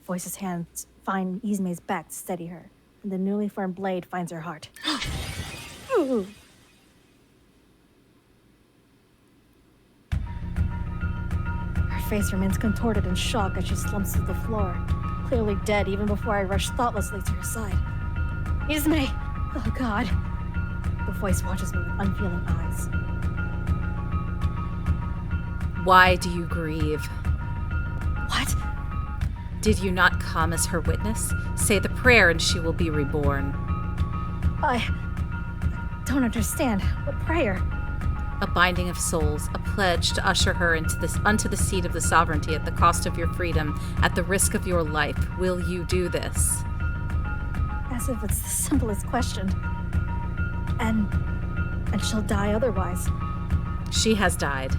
Voice's hands find Ismay's back to steady her, and the newly formed blade finds her heart. Ooh. Her face remains contorted in shock as she slumps to the floor, clearly dead even before I rush thoughtlessly to her side. Ismay! Oh God. The voice watches me with unfeeling eyes. Why do you grieve? What? Did you not come as her witness? Say the prayer and she will be reborn. I don't understand. What prayer? A binding of souls, a pledge to usher her unto the seat of the sovereignty at the cost of your freedom, at the risk of your life. Will you do this? As if it's the simplest question. And she'll die otherwise. She has died.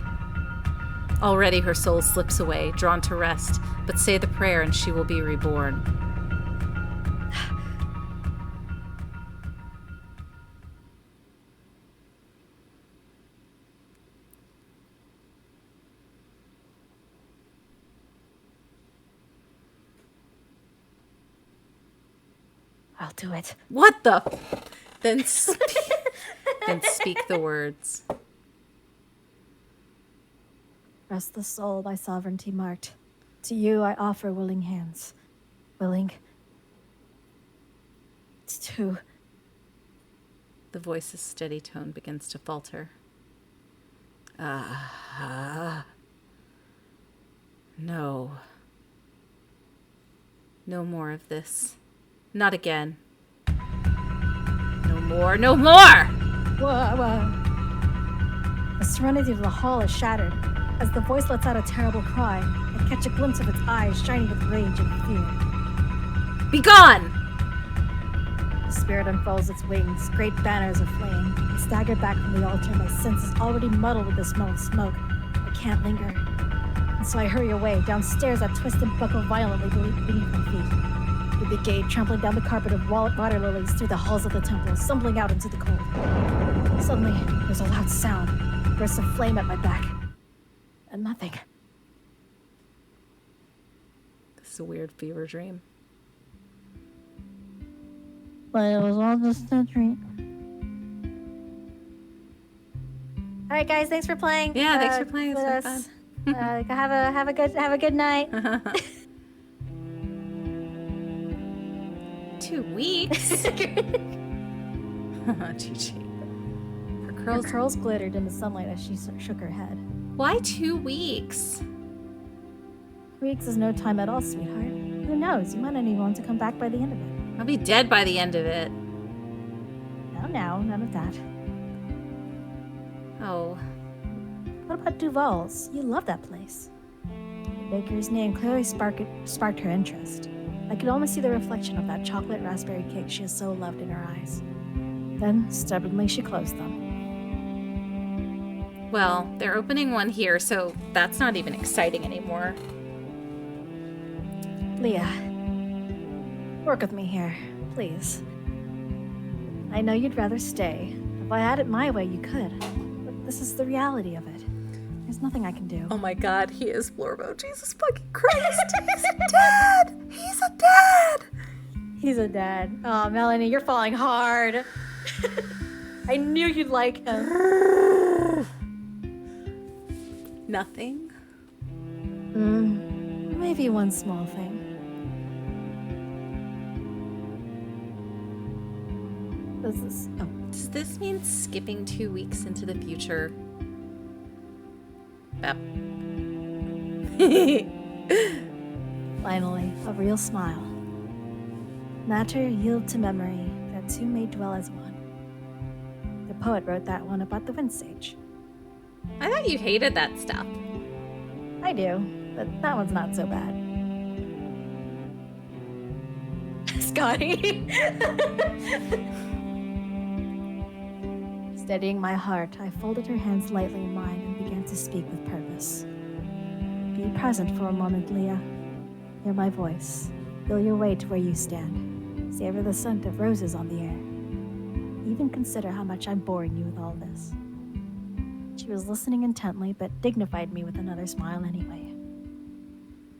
Already her soul slips away, drawn to rest, but say the prayer and she will be reborn. I'll do it. What the? Then speak the words. Rest the soul by sovereignty marked. To you I offer willing hands. Willing to... The voice's steady tone begins to falter. No. No more of this. Not again. No more, no more! Whoa. The serenity of the hall is shattered. As the voice lets out a terrible cry, I catch a glimpse of its eyes shining with rage and fear. Be gone! The spirit unfurls its wings, great banners of flame. I stagger back from the altar, my senses already muddled with the smell of smoke. I can't linger. And so I hurry away, downstairs that twist and buckle violently beneath my feet. Through the gate, trampling down the carpet of water lilies through the halls of the temple, stumbling out into the cold. Suddenly, there's a loud sound, bursts of flame at my back. And nothing. This is a weird fever dream. But it was all just a dream. All right, guys, thanks for playing. Yeah, thanks for playing. with It's us. been fun. Have a good night. 2 weeks. GG. Her curls glittered in the sunlight as she shook her head. Why 2 weeks? Weeks is no time at all, sweetheart. Who knows? You might not even want to come back by the end of it. I'll be dead by the end of it. No, none of that. Oh. What about Duval's? You love that place. The baker's name clearly sparked her interest. I could almost see the reflection of that chocolate raspberry cake she has so loved in her eyes. Then, stubbornly, she closed them. Well, they're opening one here, so that's not even exciting anymore. Leah, work with me here, please. I know you'd rather stay. If I had it my way, you could. But this is the reality of it. There's nothing I can do. Oh my god, he is Blorbo. Jesus fucking Christ. He's a dad. He's a dad. He's a dad. Oh, Melanie, you're falling hard. I knew you'd like him. Nothing? Maybe one small thing. Does this mean skipping 2 weeks into the future? Bep. Finally, a real smile. Matter yield to memory, that two may dwell as one. The poet wrote that one about the wind sage. I thought you hated that stuff. I do, but that one's not so bad. Scotty! Steadying my heart, I folded her hands lightly in mine and began to speak with purpose. Be present for a moment, Leah. Hear my voice. Feel your way to where you stand. Savor the scent of roses on the air. Even consider how much I'm boring you with all this. She was listening intently, but dignified me with another smile anyway.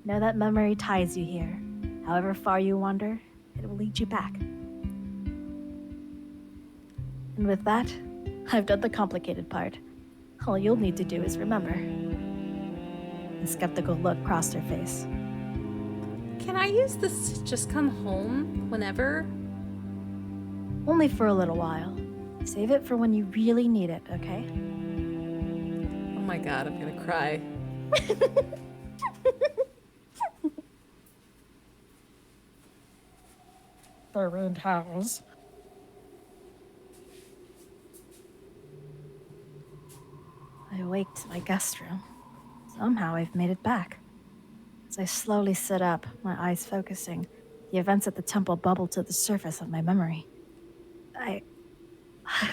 Know that memory ties you here. However far you wander, it will lead you back. And with that, I've done the complicated part. All you'll need to do is remember. A skeptical look crossed her face. Can I use this to just come home whenever? Only for a little while. Save it for when you really need it, okay? Oh my god, I'm gonna cry. The ruined house. I awake to my guest room. Somehow I've made it back. As I slowly sit up, my eyes focusing, the events at the temple bubble to the surface of my memory. I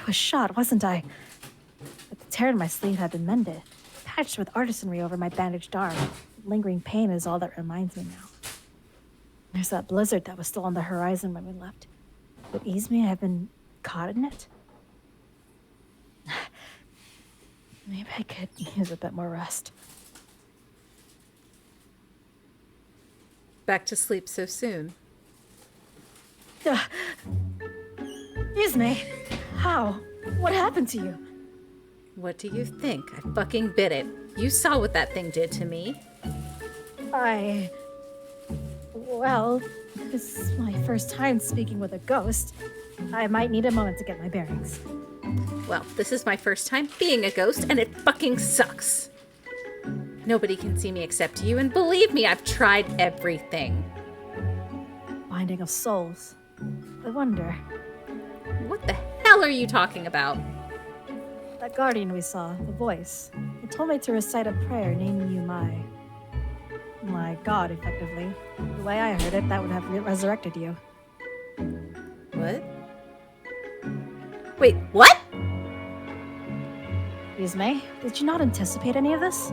was shot, wasn't I? But the tear in my sleeve had been mended, patched with artisanry over my bandaged arm. Lingering pain is all that reminds me now. There's that blizzard that was still on the horizon when we left. Would ease me have been caught in it? Maybe I could use a bit more rest. Back to sleep so soon. Excuse me. How? What happened to you? What do you think? I fucking bit it. You saw what that thing did to me. Well, this is my first time speaking with a ghost. I might need a moment to get my bearings. Well, this is my first time being a ghost, and it fucking sucks. Nobody can see me except you, and believe me, I've tried everything. Binding of souls. I wonder. What the hell are you talking about? That guardian we saw, the voice. It told me to recite a prayer naming you my god, effectively. The way I heard it, that would have resurrected you. What? Wait, what? Excuse me, did you not anticipate any of this?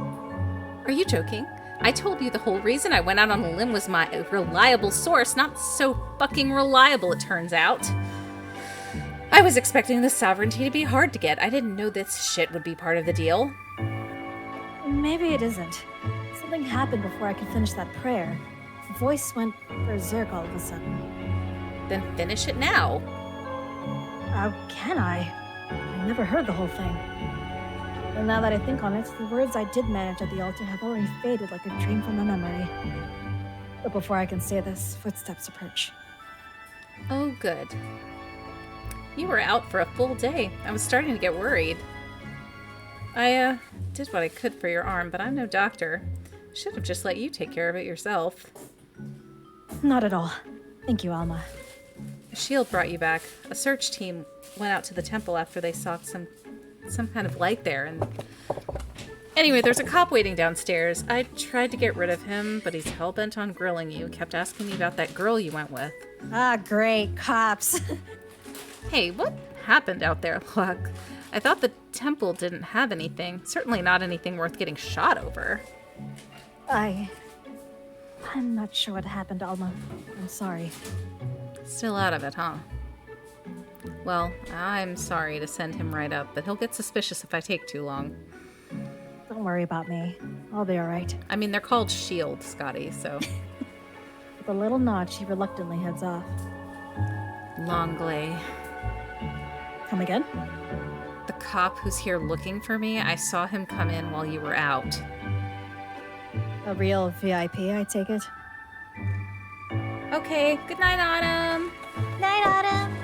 Are you joking? I told you the whole reason I went out on a limb was my reliable source. Not so fucking reliable, it turns out. I was expecting the sovereignty to be hard to get. I didn't know this shit would be part of the deal. Maybe it isn't. Something happened before I could finish that prayer. The voice went berserk all of a sudden. Then finish it now. How can I? I never heard the whole thing. And now that I think on it, the words I did manage at the altar have already faded like a dream from my memory. But before I can say this, footsteps approach. Oh, good. You were out for a full day. I was starting to get worried. I, did what I could for your arm, but I'm no doctor. Should have just let you take care of it yourself. Not at all. Thank you, Alma. A shield brought you back. A search team went out to the temple after they saw some kind of light there, and... Anyway, there's a cop waiting downstairs. I tried to get rid of him, but he's hell-bent on grilling you. Kept asking me about that girl you went with. Ah, great. Cops. Hey, what happened out there, Luck? I thought the temple didn't have anything. Certainly not anything worth getting shot over. I'm not sure what happened, Alma. I'm sorry. Still out of it, huh? Well, I'm sorry to send him right up, but he'll get suspicious if I take too long. Don't worry about me. I'll be all right. I mean, they're called shield, Scotty, so. With a little nod, she reluctantly heads off. Longley. Come again? The cop who's here looking for me, I saw him come in while you were out. A real VIP, I take it. Okay, good night, Autumn. Night, Autumn.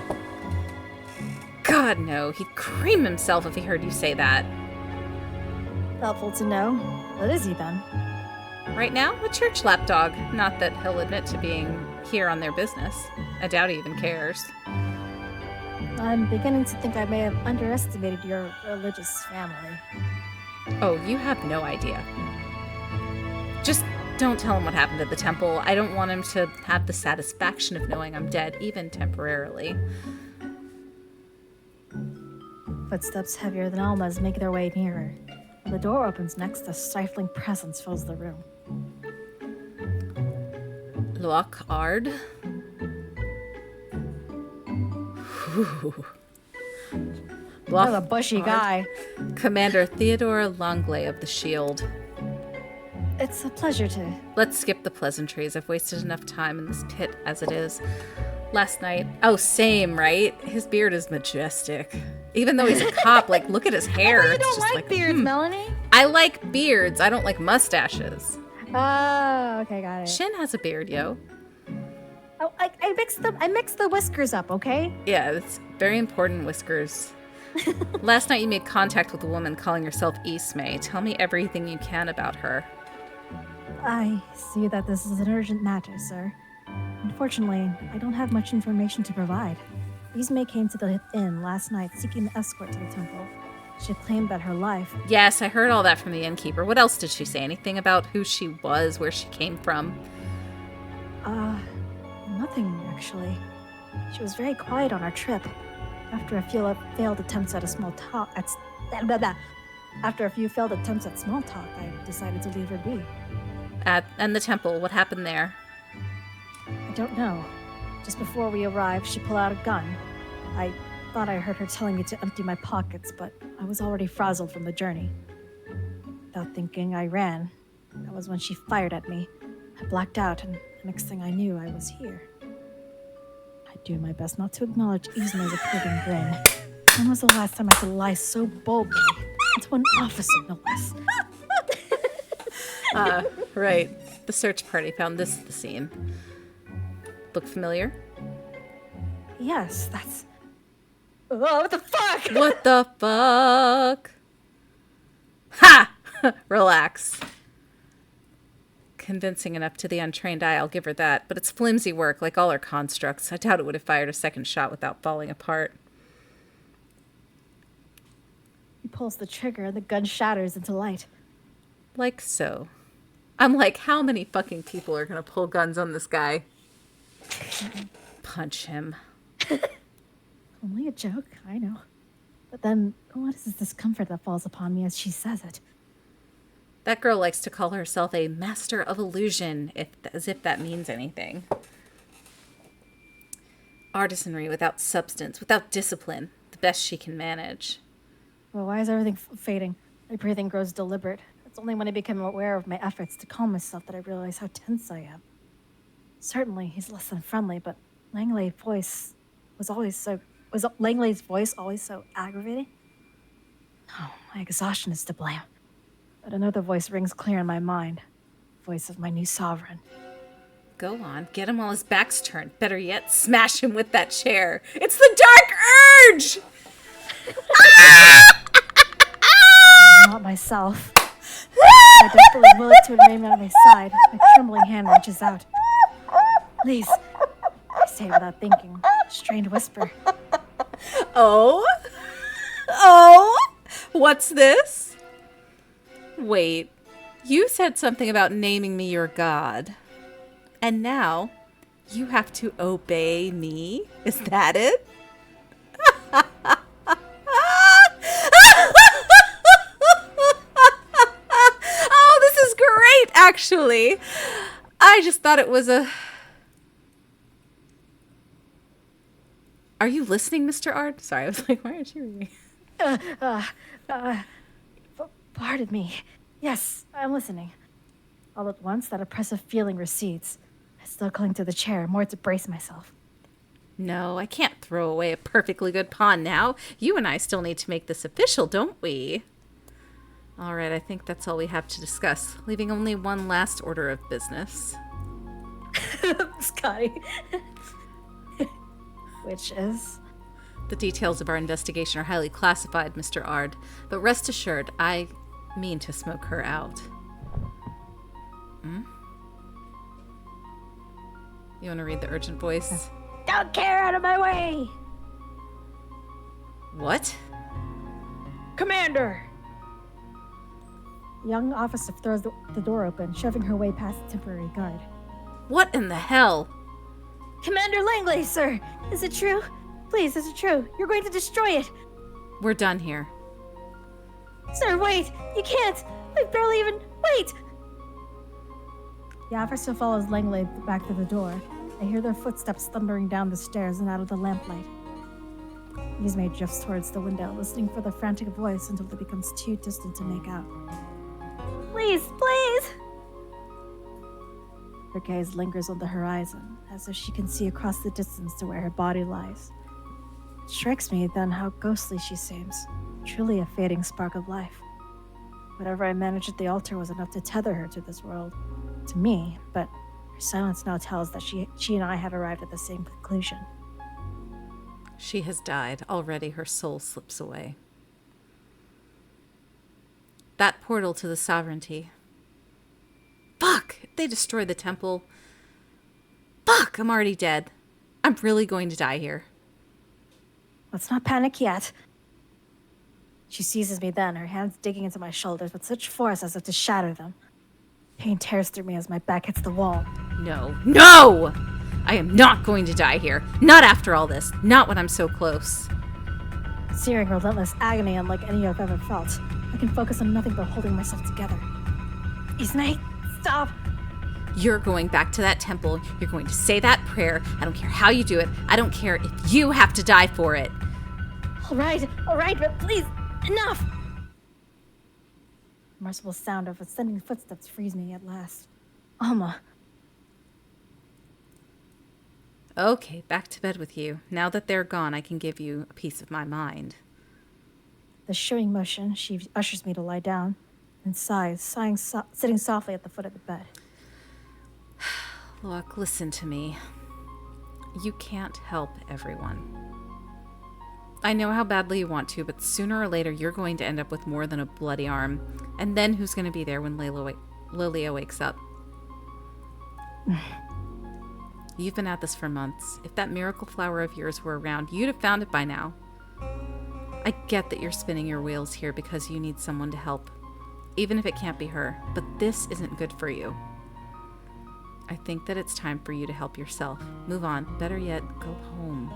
God, no. He'd cream himself if he heard you say that. Helpful to know. What is he then? Right now, a church lapdog. Not that he'll admit to being here on their business. I doubt he even cares. I'm beginning to think I may have underestimated your religious family. Oh, you have no idea. Just don't tell him what happened at the temple. I don't want him to have the satisfaction of knowing I'm dead, even temporarily. Footsteps heavier than Alma's make their way nearer. When the door opens next, a stifling presence fills the room. Lockard? What a bushy guy. Commander Theodore Longley of the Shield. It's a pleasure to... Let's skip the pleasantries. I've wasted enough time in this pit as it is. Last night... Oh, same, right? His beard is majestic. Even though he's a cop, like, look at his hair. You It's don't just like beards, Melanie? I like beards. I don't like mustaches. Oh, okay, got it. Shin has a beard, yo. Oh, I mixed the whiskers up, okay? Yeah, it's very important, whiskers. Last night you made contact with a woman calling herself Ismay. Tell me everything you can about her. I see that this is an urgent matter, sir. Unfortunately, I don't have much information to provide. Ismay came to the inn last night seeking an escort to the temple. She claimed that her life... Yes, I heard all that from the innkeeper. What else did she say? Anything about who she was, where she came from? Nothing, actually. She was very quiet on our trip. After a few failed attempts at small talk, I decided to leave her be. And the temple, what happened there? I don't know. Just before we arrived, she pulled out a gun. I thought I heard her telling me to empty my pockets, but I was already frazzled from the journey. Without thinking, I ran. That was when she fired at me. I blacked out, and the next thing I knew, I was here. I do my best not to acknowledge Ismay's approving grin. When was the last time I could lie so boldly? And to an officer, no less. Right. The search party found this at the scene. Look familiar? Yes, that's... Oh, what the fuck? What the fuck? Ha! Relax. Convincing enough to the untrained eye, I'll give her that. But it's flimsy work, like all her constructs. I doubt it would have fired a second shot without falling apart. He pulls the trigger and the gun shatters into light. Like so. I'm like, how many fucking people are gonna pull guns on this guy? Punch him. Only a joke, I know. But then, what is this discomfort that falls upon me as she says it? That girl likes to call herself a master of illusion, as if that means anything. Artisanry without substance, without discipline, the best she can manage. Well, why is everything fading? My breathing grows deliberate. It's only when I become aware of my efforts to calm myself that I realize how tense I am. Certainly, he's less than friendly, but Langley's voice was Langley's voice always so aggravating? Oh, my exhaustion is to blame. But another voice rings clear in my mind. Voice of my new sovereign. Go on, get him while his back's turned. Better yet, smash him with that chair. It's the dark urge! I'm not myself. I desperately will it to remain at my side. My trembling hand reaches out. Please, I say without thinking. Strained whisper. Oh? Oh? What's this? Wait, you said something about naming me your god. And now, you have to obey me? Is that it? Oh, this is great, actually. I just thought it was a... Are you listening, Mr. Ard? Sorry, I was like, why aren't you reading? Pardon me. Yes, I'm listening. All at once, that oppressive feeling recedes. I still cling to the chair, more to brace myself. No, I can't throw away a perfectly good pawn now. You and I still need to make this official, don't we? All right, I think that's all we have to discuss, leaving only one last order of business. Scotty. Which is? The details of our investigation are highly classified, Mr. Ard, but rest assured, I mean to smoke her out. You want to read the urgent voice? Don't care, out of my way! What? Commander! The young officer throws the door open, shoving her way past the temporary guard. What in the hell? Commander Langley, sir! Is it true? Please, is it true? You're going to destroy it! We're done here. Sir, wait! You can't! I've barely even... Wait! The officer follows Langley back to the door. I hear their footsteps thundering down the stairs and out of the lamplight. Yuzme drifts towards the window, listening for the frantic voice until it becomes too distant to make out. Please, please! Her gaze lingers on the horizon, as if she can see across the distance to where her body lies. It strikes me then how ghostly she seems, truly a fading spark of life. Whatever I managed at the altar was enough to tether her to this world, to me, but her silence now tells that she and I had arrived at the same conclusion. She has died. Already her soul slips away. That portal to the sovereignty. Fuck! If they destroy the temple. Fuck! I'm already dead. I'm really going to die here. Let's not panic yet. She seizes me then, her hands digging into my shoulders with such force as if to shatter them. Pain tears through me as my back hits the wall. No. No! I am not going to die here. Not after all this. Not when I'm so close. Searing, relentless agony unlike any I've ever felt. I can focus on nothing but holding myself together. Ismay, stop! You're going back to that temple. You're going to say that prayer. I don't care how you do it. I don't care if you have to die for it. All right, but please, enough! The merciful sound of ascending footsteps frees me at last. Alma. Okay, back to bed with you. Now that they're gone, I can give you a piece of my mind. The shooing motion, she ushers me to lie down, and sighs, sitting softly at the foot of the bed. Look, listen to me. You can't help everyone. I know how badly you want to, but sooner or later you're going to end up with more than a bloody arm. And then who's going to be there when Lilia wakes up? You've been at this for months. If that miracle flower of yours were around, you'd have found it by now. I get that you're spinning your wheels here because you need someone to help, even if it can't be her, but this isn't good for you. I think that it's time for you to help yourself. Move on. Better yet, go home.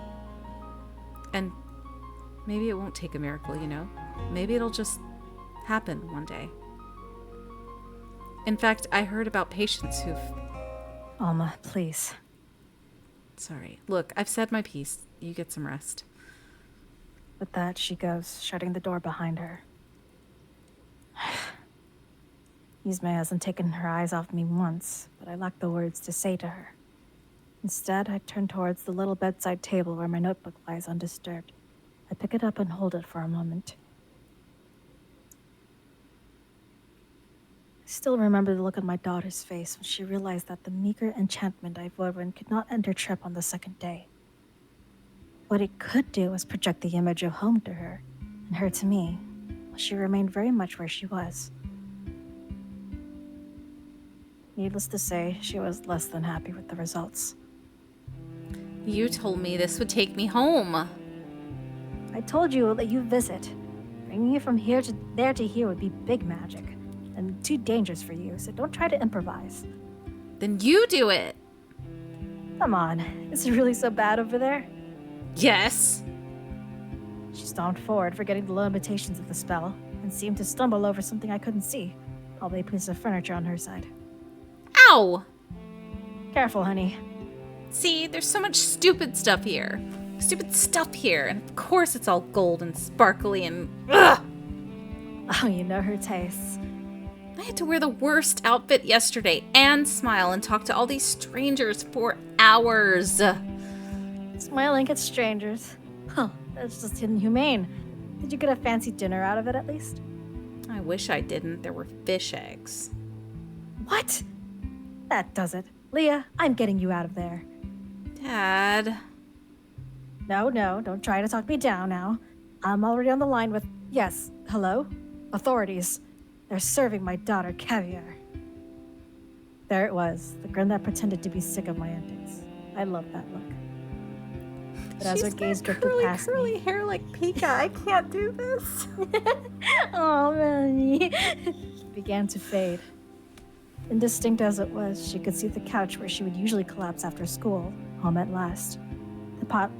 And maybe it won't take a miracle, you know? Maybe it'll just happen one day. In fact, I heard about patients who've... Alma, please. Sorry. Look, I've said my piece. You get some rest. With that, she goes, shutting the door behind her. Yuzme hasn't taken her eyes off me once, but I lack the words to say to her. Instead, I turn towards the little bedside table where my notebook lies undisturbed. I pick it up and hold it for a moment. I still remember the look on my daughter's face when she realized that the meager enchantment I've woven could not end her trip on the second day. What it could do was project the image of home to her, and her to me, while she remained very much where she was. Needless to say, she was less than happy with the results. You told me this would take me home. I told you that you visit. Bringing you from here to there to here would be big magic, and too dangerous for you, so don't try to improvise. Then you do it. Come on, is it really so bad over there? Yes. She stomped forward, forgetting the limitations of the spell, and seemed to stumble over something I couldn't see, probably a piece of furniture on her side. Ow! Careful, honey. See, there's so much stupid stuff here. Stupid stuff here, and of course it's all gold and sparkly and... Ugh! Oh, you know her tastes. I had to wear the worst outfit yesterday and smile and talk to all these strangers for hours. Smiling at strangers. Huh, that's just inhumane. Did you get a fancy dinner out of it at least? I wish I didn't. There were fish eggs. What? That does it. Leah, I'm getting you out of there. Dad. No, don't try to talk me down now. I'm already on the line with, yes, hello? Authorities. They're serving my daughter caviar. There it was, the grin that pretended to be sick of my antics. I love that look. But as her gaze drifted past curly me, hair like Pika. I can't do this. oh, Melanie, began to fade. Indistinct as it was, she could see the couch where she would usually collapse after school, home at last.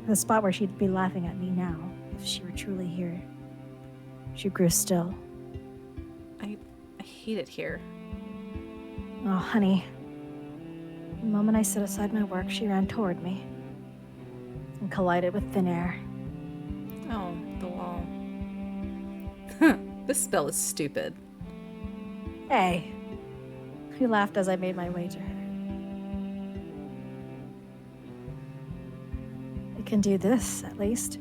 The spot where she'd be laughing at me now, if she were truly here. She grew still. I hate it here. Oh, honey. The moment I set aside my work, she ran toward me and collided with thin air. Oh, the wall. This spell is stupid. Hey. He laughed as I made my way to her. I can do this, at least.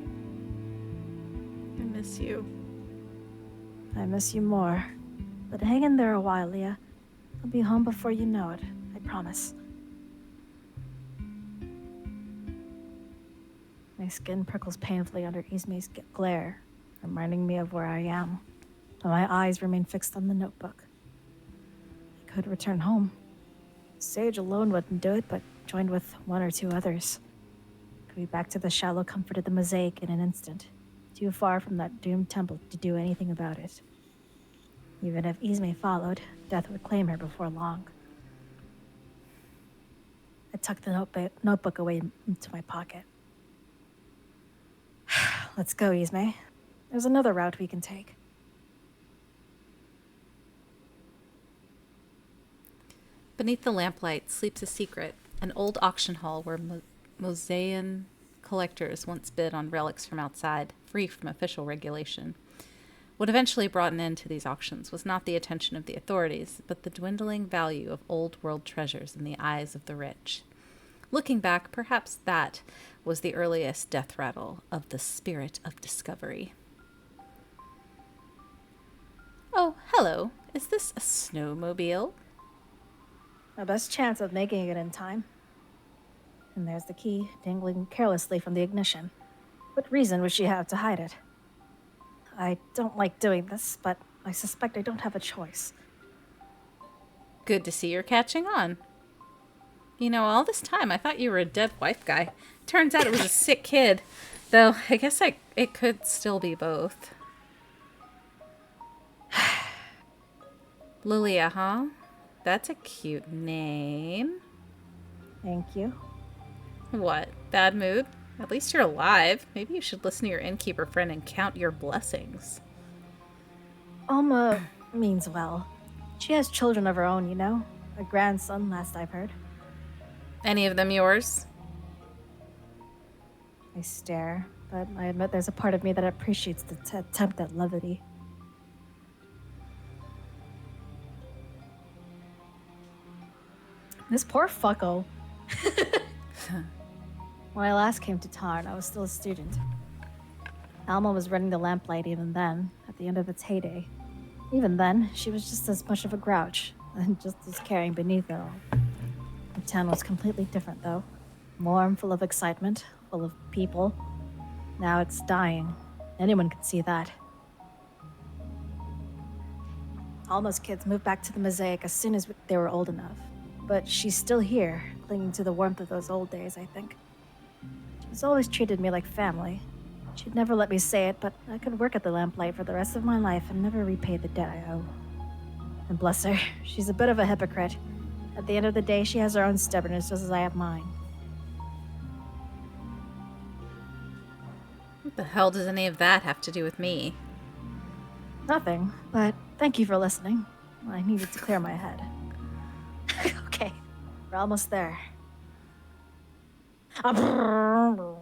I miss you. I miss you more. But hang in there a while, Leah. I'll be home before you know it. I promise. My skin prickles painfully under Ismay's glare, reminding me of where I am. But my eyes remain fixed on the notebook. I could return home. Sage alone wouldn't do it, but joined with one or two others. Could be back to the shallow comfort of the mosaic in an instant. Too far from that doomed temple to do anything about it. Even if Ismay followed, death would claim her before long. I tucked the notebook away into my pocket. Let's go, Ismay. There's another route we can take. Beneath the lamplight sleeps a secret, an old auction hall where Mosaean collectors once bid on relics from outside, free from official regulation. What eventually brought an end to these auctions was not the attention of the authorities, but the dwindling value of old world treasures in the eyes of the rich. Looking back, perhaps that was the earliest death rattle of the spirit of discovery. Oh, hello. Is this a snowmobile? My best chance of making it in time. And there's the key, dangling carelessly from the ignition. What reason would she have to hide it? I don't like doing this, but I suspect I don't have a choice. Good to see you're catching on. You know, all this time I thought you were a dead wife guy. Turns out it was a sick kid. Though, I guess it could still be both. Lilia, huh? That's a cute name. Thank you. What? Bad mood? At least you're alive. Maybe you should listen to your innkeeper friend and count your blessings. Alma means well. She has children of her own, you know? A grandson, last I've heard. Any of them yours? I stare, but I admit there's a part of me that appreciates the attempt at levity. This poor fucko. When I last came to Tarn, I was still a student. Alma was running the lamplight even then, at the end of its heyday. Even then, she was just as much of a grouch, and just as caring beneath it all. The town was completely different, though. Warm, full of excitement, full of people. Now it's dying. Anyone can see that. Alma's kids moved back to the mosaic as soon as they were old enough. But she's still here, clinging to the warmth of those old days, I think. She's always treated me like family. She'd never let me say it, but I could work at the lamplight for the rest of my life and never repay the debt I owe. And bless her, she's a bit of a hypocrite. At the end of the day, she has her own stubbornness just as I have mine. What the hell does any of that have to do with me? Nothing, but thank you for listening. I needed to clear my head. Okay, we're almost there. Almost.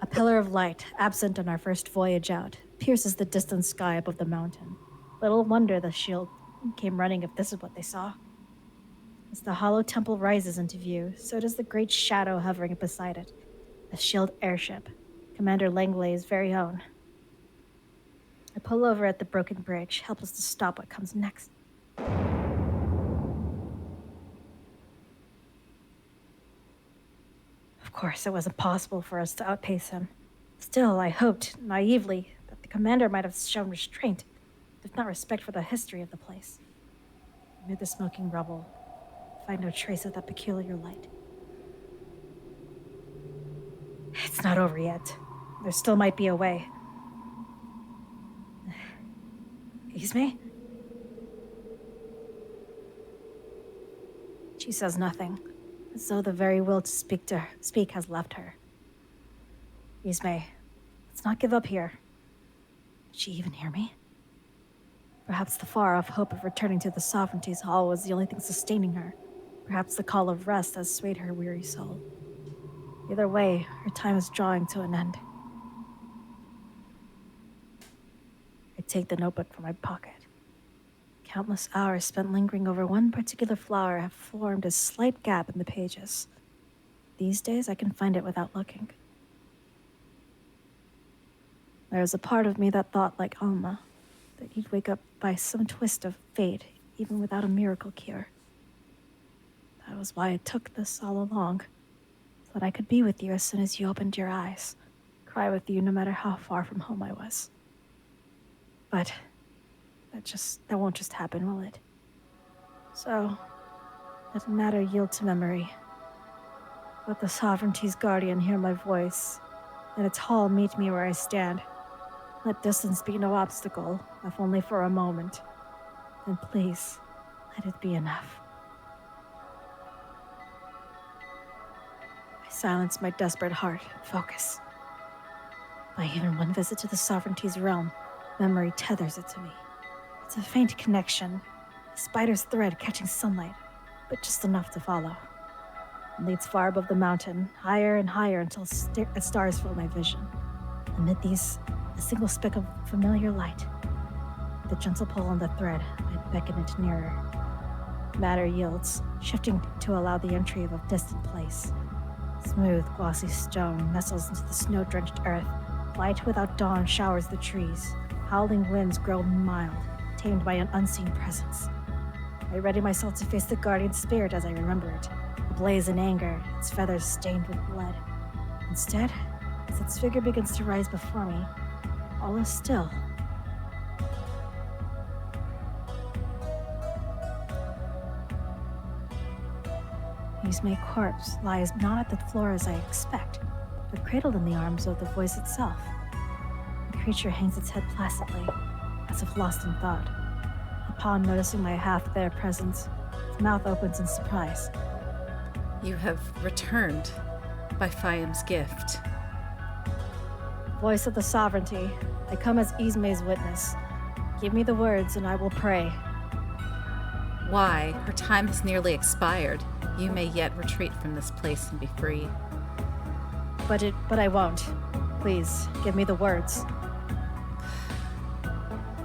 A pillar of light, absent on our first voyage out, pierces the distant sky above the mountain. Little wonder the shield came running if this is what they saw. As the hollow temple rises into view, so does the great shadow hovering beside it, a shield airship, Commander Langley's very own. I pull over at the broken bridge, helpless to stop what comes next. Of course, it was impossible for us to outpace him. Still, I hoped, naively, that the commander might have shown restraint, if not respect for the history of the place. Amid the smoking rubble, I find no trace of that peculiar light. It's not over yet. There still might be a way. Isme? She says nothing, as though the very will to speak has left her. Isme, let's not give up here. Did she even hear me? Perhaps the far-off hope of returning to the Sovereignty's Hall was the only thing sustaining her. Perhaps the call of rest has swayed her weary soul. Either way, her time is drawing to an end. I take the notebook from my pocket. Countless hours spent lingering over one particular flower have formed a slight gap in the pages. These days, I can find it without looking. There is a part of me that thought, like Alma, that you'd wake up by some twist of fate, even without a miracle cure. That was why it took this all along, so that I could be with you as soon as you opened your eyes, cry with you no matter how far from home I was. But that won't just happen, will it? So, let matter yield to memory. Let the Sovereignty's guardian hear my voice, and its hall meet me where I stand. Let distance be no obstacle, if only for a moment. Then please, let it be enough. I silence my desperate heart and focus. By even one visit to the Sovereignty's realm, memory tethers it to me. It's a faint connection, a spider's thread catching sunlight, but just enough to follow. It leads far above the mountain, higher and higher until stars fill my vision. Amid these, a single speck of familiar light. With a gentle pull on the thread, I beckon it nearer. Matter yields, shifting to allow the entry of a distant place. Smooth, glossy stone nestles into the snow-drenched earth. Light without dawn showers the trees. Howling winds grow mild, tamed by an unseen presence. I ready myself to face the guardian spirit as I remember it, ablaze in anger, its feathers stained with blood. Instead, as its figure begins to rise before me, all is still. Isme's corpse lies not at the floor as I expect, but cradled in the arms of the voice itself. The creature hangs its head placidly, as if lost in thought. Upon noticing my half-there presence, its mouth opens in surprise. You have returned by Fiam's gift. Voice of the Sovereignty, I come as Isme's witness. Give me the words and I will pray. Why? Her time has nearly expired. You may yet retreat from this place and be free. But I won't. Please, give me the words.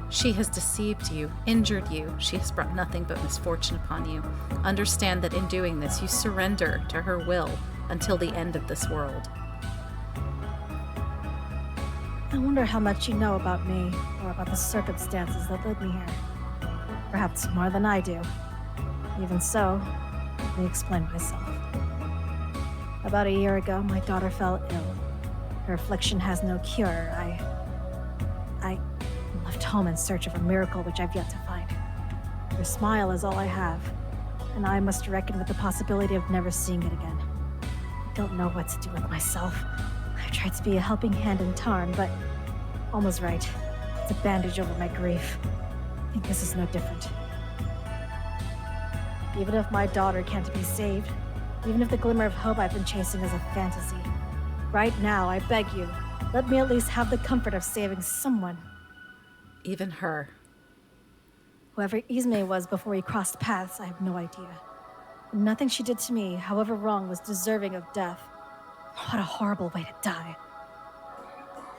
She has deceived you, injured you. She has brought nothing but misfortune upon you. Understand that in doing this, you surrender to her will until the end of this world. I wonder how much you know about me, or about the circumstances that led me here. Perhaps more than I do. Even so, let me explain myself. About a year ago, my daughter fell ill. Her affliction has no cure. I left home in search of a miracle which I've yet to find. Her smile is all I have, and I must reckon with the possibility of never seeing it again. I don't know what to do with myself. I tried to be a helping hand in Tarn, but Alma's right. It's a bandage over my grief. I think this is no different. Even if my daughter can't be saved, even if the glimmer of hope I've been chasing is a fantasy, right now, I beg you, let me at least have the comfort of saving someone. Even her. Whoever Isme was before we crossed paths, I have no idea. Nothing she did to me, however wrong, was deserving of death. What a horrible way to die.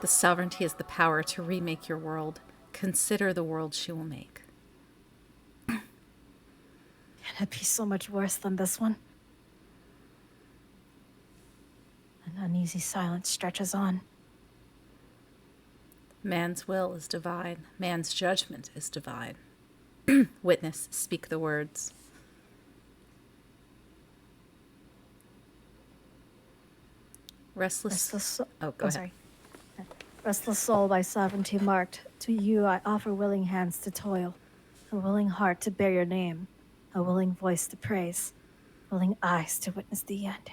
The sovereignty is the power to remake your world. Consider the world she will make. Can it be so much worse than this one? An uneasy silence stretches on. Man's will is divine. Man's judgment is divine. Witness, speak the words. Restless. Oh, go ahead. Sorry. Restless soul by sovereignty marked. To you I offer willing hands to toil, a willing heart to bear your name, a willing voice to praise, willing eyes to witness the end.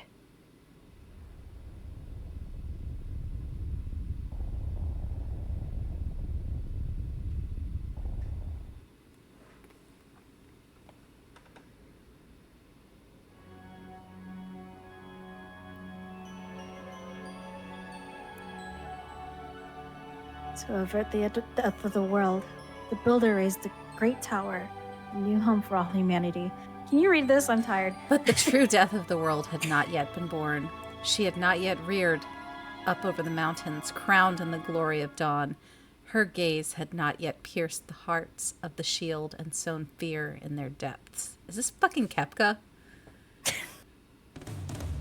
To avert the death of the world, the builder raised a great tower, a new home for all humanity. Can you read this? I'm tired. But the true death of the world had not yet been born. She had not yet reared up over the mountains, crowned in the glory of dawn. Her gaze had not yet pierced the hearts of the shield and sown fear in their depths. Is this fucking Kepka?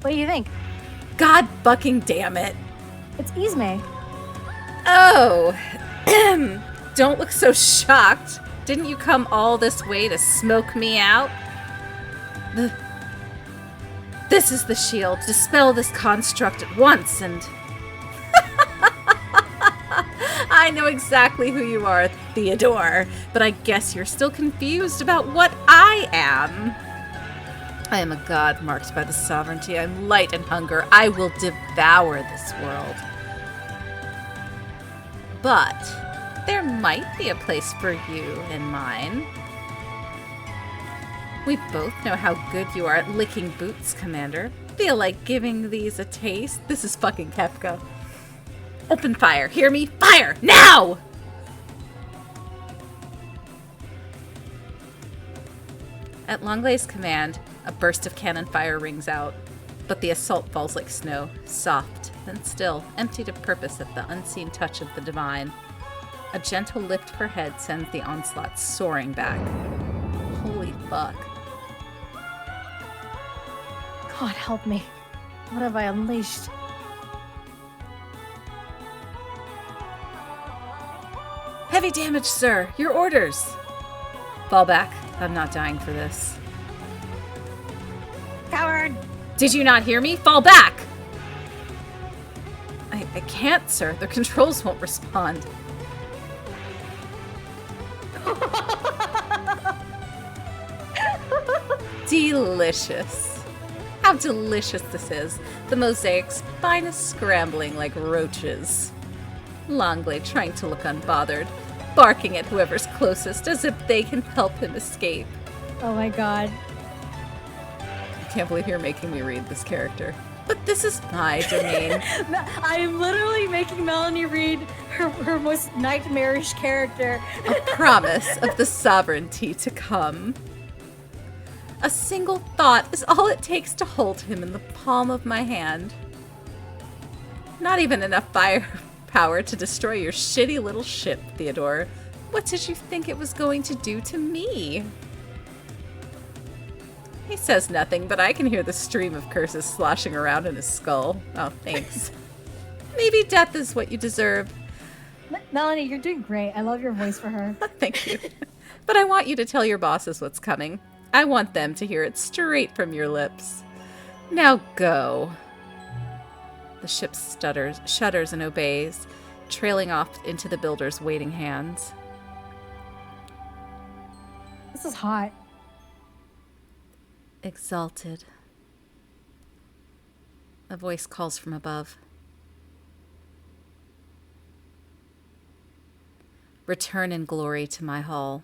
What do you think? God fucking damn it. It's Ismay. Oh, don't look so shocked. Didn't you come all this way to smoke me out? This is the shield. Dispel this construct at once and... I know exactly who you are, Theodore, but I guess you're still confused about what I am. I am a god marked by the sovereignty. I'm light and hunger. I will devour this world. But there might be a place for you in mine. We both know how good you are at licking boots, Commander. Feel like giving these a taste? This is fucking Kefka. Open fire. Hear me? Fire! Now! At Langlei's command, a burst of cannon fire rings out, but the assault falls like snow, soft and still, emptied of purpose at the unseen touch of the divine. A gentle lift of her head sends the onslaught soaring back. Holy fuck. God help me. What have I unleashed? Heavy damage, sir. Your orders. Fall back. I'm not dying for this. Coward! Did you not hear me? Fall back! I can't, sir. The controls won't respond. Delicious. How delicious this is. The mosaic's finest scrambling like roaches. Langley trying to look unbothered, barking at whoever's closest as if they can help him escape. Oh my god. I can't believe you're making me read this character. But this is my domain. I'm literally making Melanie read her most nightmarish character. A promise of the sovereignty to come. A single thought is all it takes to hold him in the palm of my hand. Not even enough firepower to destroy your shitty little ship, Theodore. What did you think it was going to do to me? He says nothing, but I can hear the stream of curses sloshing around in his skull. Oh, thanks. Maybe death is what you deserve. Melanie, you're doing great. I love your voice for her. Thank you. But I want you to tell your bosses what's coming. I want them to hear it straight from your lips. Now go. The ship shudders and obeys, trailing off into the builder's waiting hands. This is hot. Exalted. A voice calls from above. Return in glory to my hall.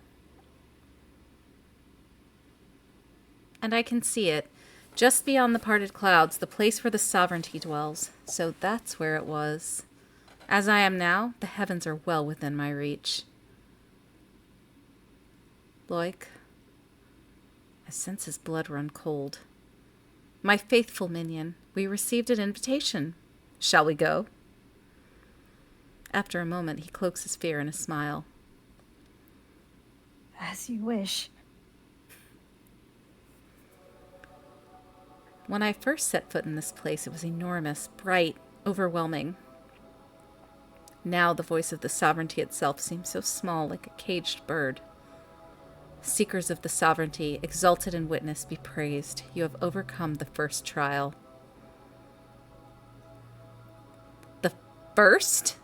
And I can see it, just beyond the parted clouds, the place where the sovereignty dwells. So that's where it was. As I am now, the heavens are well within my reach. Loik, I sense his blood run cold. My faithful minion, we received an invitation. Shall we go? After a moment, he cloaks his fear in a smile. As you wish. When I first set foot in this place, it was enormous, bright, overwhelming. Now the voice of the sovereignty itself seems so small, like a caged bird. Seekers of the sovereignty, exalted in witness, be praised. You have overcome the first trial. The first?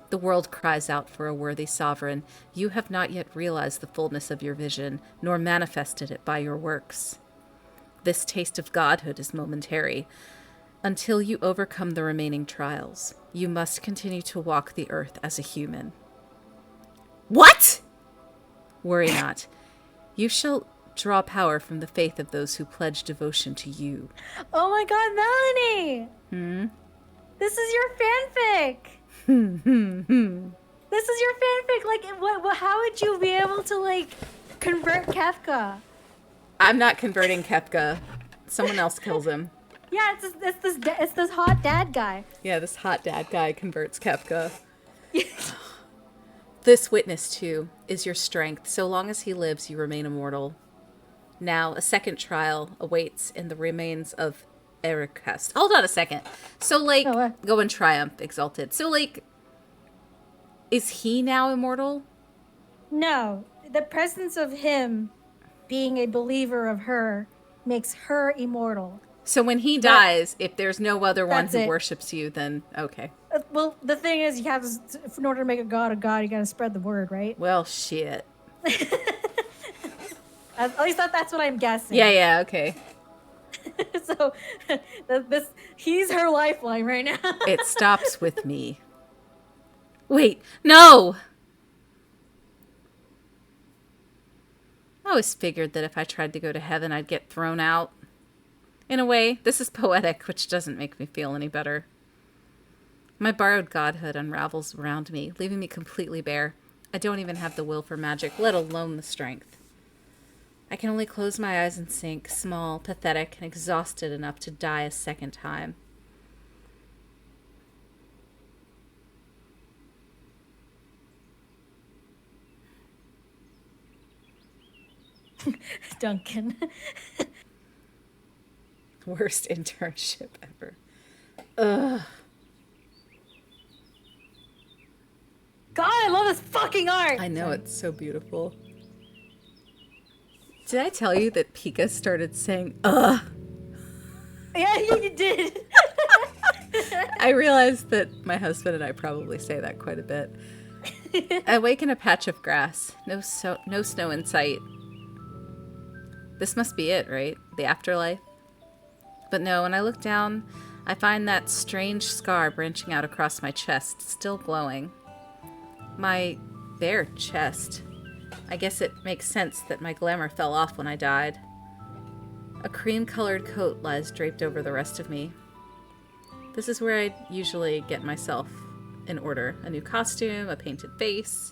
The world cries out for a worthy sovereign. You have not yet realized the fullness of your vision, nor manifested it by your works. This taste of godhood is momentary. Until you overcome the remaining trials, you must continue to walk the earth as a human. What? Worry not. You shall draw power from the faith of those who pledge devotion to you. Oh my god, Melanie! This is your fanfic! This is your fanfic! Like, how would you be able to, like, convert Kefka? I'm not converting Kefka. Someone else kills him. Yeah, it's this hot dad guy. Yeah, this hot dad guy converts Kefka. This witness, too, is your strength. So long as he lives, you remain immortal. Now, a second trial awaits in the remains of Ericast. Hold on a second. So, like, go in triumph, exalted. So, like, is he now immortal? No. The presence of him being a believer of her makes her immortal. So when he dies, if there's no other one who it. worships you, then okay. Well, the thing is, you have in order to make a god, you gotta spread the word, right? Well, shit. At least that's what I'm guessing. Yeah, okay. So, he's her lifeline right now. It stops with me. Wait, no! I always figured that if I tried to go to heaven, I'd get thrown out. In a way, this is poetic, which doesn't make me feel any better. My borrowed godhood unravels around me, leaving me completely bare. I don't even have the will for magic, let alone the strength. I can only close my eyes and sink, small, pathetic, and exhausted enough to die a second time. Duncan. Worst internship ever. Ugh. God, I love this fucking art! I know, it's so beautiful. Did I tell you that Pika started saying, ugh? Yeah, you did. I realized that my husband and I probably say that quite a bit. I awake in a patch of grass. No snow in sight. This must be it, right? The afterlife? But no, when I look down, I find that strange scar branching out across my chest, still glowing. My bare chest. I guess it makes sense that my glamour fell off when I died. A cream-colored coat lies draped over the rest of me. This is where I usually get myself in order. A new costume, a painted face.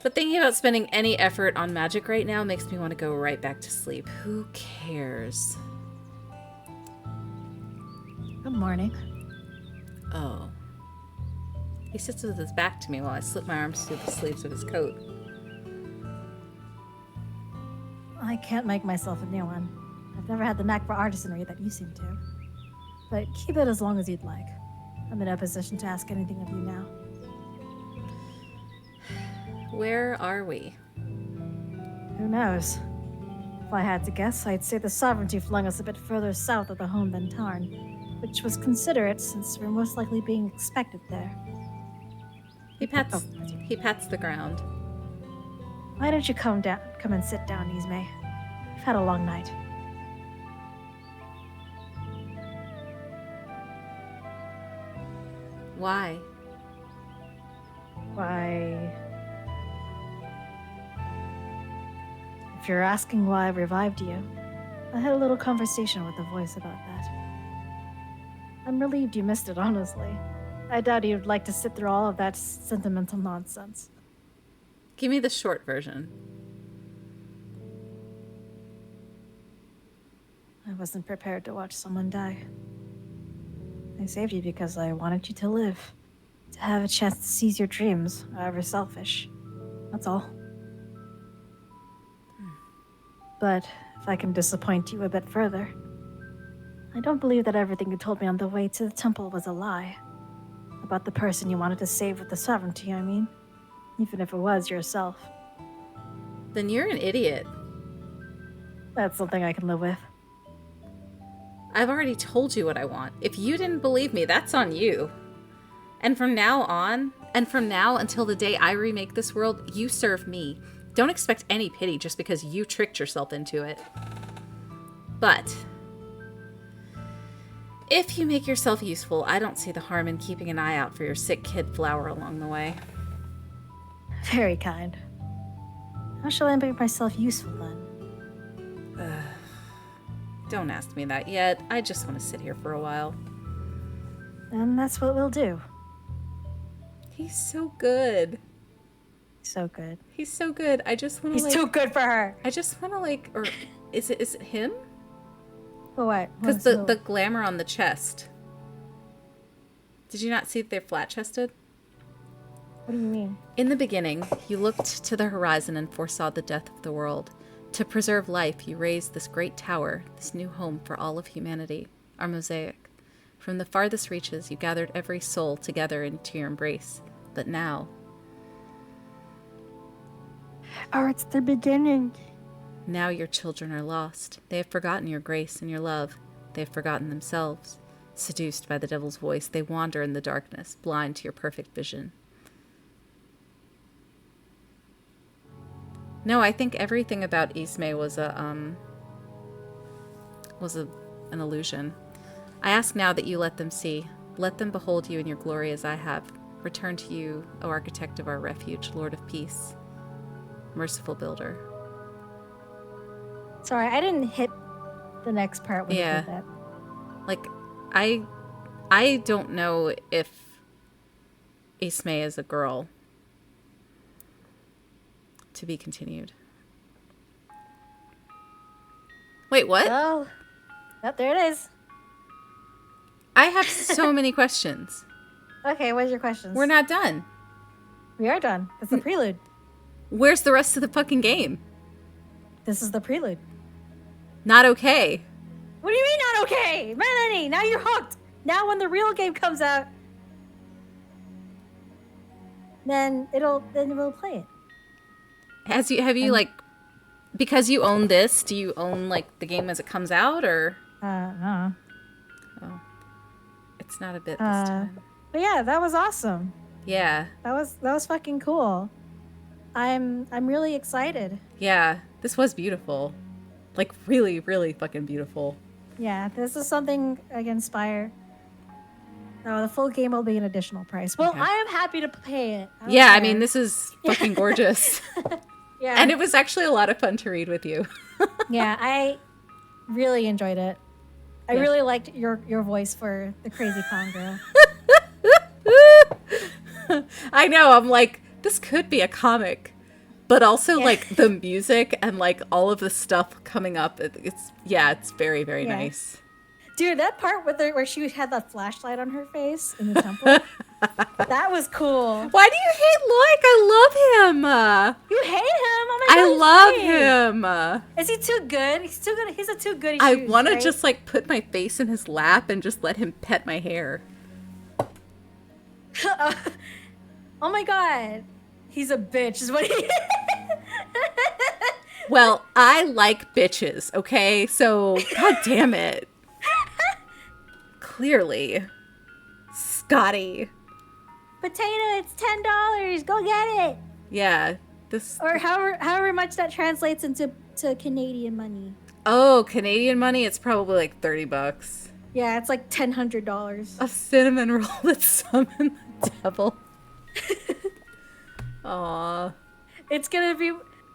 But thinking about spending any effort on magic right now makes me want to go right back to sleep. Who cares? Good morning. Oh. He sits with his back to me while I slip my arms through the sleeves of his coat. I can't make myself a new one. I've never had the knack for artisanry that you seem to. But keep it as long as you'd like. I'm in a position to ask anything of you now. Where are we? Who knows? If I had to guess, I'd say the sovereignty flung us a bit further south of the home than Tarn, which was considerate since we're most likely being expected there. He pats the ground. Why don't you come and sit down, Ismay? We've had a long night. Why? Why... If you're asking why I revived you, I had a little conversation with the voice about that. I'm relieved you missed it, honestly. I doubt you'd like to sit through all of that sentimental nonsense. Give me the short version. I wasn't prepared to watch someone die. I saved you because I wanted you to live, to have a chance to seize your dreams, however selfish. That's all. But if I can disappoint you a bit further, I don't believe that everything you told me on the way to the temple was a lie. About the person you wanted to save with the sovereignty, I mean. Even if it was yourself. Then you're an idiot. That's something I can live with. I've already told you what I want. If you didn't believe me, that's on you. And from now until the day I remake this world, you serve me. Don't expect any pity just because you tricked yourself into it. But if you make yourself useful, I don't see the harm in keeping an eye out for your sick kid Flower along the way. Very kind. How shall I make myself useful then? Don't ask me that yet. I just want to sit here for a while. And that's what we'll do. He's so good. So good. He's so good. I just want to He's too good for her. I just want to or is it him? For what? Because the glamour on the chest. Did you not see that they're flat-chested? What do you mean? In the beginning, you looked to the horizon and foresaw the death of the world. To preserve life, you raised this great tower, this new home for all of humanity, our mosaic. From the farthest reaches, you gathered every soul together into your embrace. But now... Oh, it's the beginning. Now your children are lost. They have forgotten your grace and your love. They have forgotten themselves. Seduced by the devil's voice, they wander in the darkness, blind to your perfect vision. No, I think everything about Ismay was an illusion. I ask now that you let them see. Let them behold you in your glory as I have. Return to you, O architect of our refuge, Lord of peace, merciful builder. Sorry, I didn't hit the next part when you did that. Like, I don't know if Ismay is a girl. To be continued. Wait, what? Oh, there it is. I have so many questions. Okay, what's your questions? We're not done. We are done. It's the prelude. Where's the rest of the fucking game? This is the prelude. Not okay. What do you mean not okay? Melanie, now you're hooked. Now when the real game comes out, then we'll play it. Have you like, because you own this, do you own like the game as it comes out, or? Oh, it's not a bit this time. But yeah, that was awesome. Yeah. That was fucking cool. I'm really excited. Yeah, this was beautiful. Like really, really fucking beautiful. Yeah, this is something I can inspire. No, the full game will be an additional price. Well, okay. I am happy to pay it. Yeah, care. I mean, this is fucking gorgeous. Yeah. And it was actually a lot of fun to read with you. Yeah, I really enjoyed it. I really liked your voice for the crazy con girl. I know, I'm like, this could be a comic. But also, like, the music and, like, all of the stuff coming up, it's very, very nice. Dude, that part where she had that flashlight on her face in the temple, that was cool. Why do you hate Loic? I love him. You hate him? Oh my god, I love him. Is he too good? He's too good. He's a too goody I shoes, want to just, like, put my face in his lap and just let him pet my hair. Oh my god. He's a bitch, is what he is. Well, I like bitches, okay? So, god damn it. Clearly. Scotty. Potato, it's $10. Go get it. Yeah. Or however much that translates into Canadian money. Oh, Canadian money? It's probably like $30. Yeah, it's like $100. A cinnamon roll that summoned the devil. Aww. It's gonna be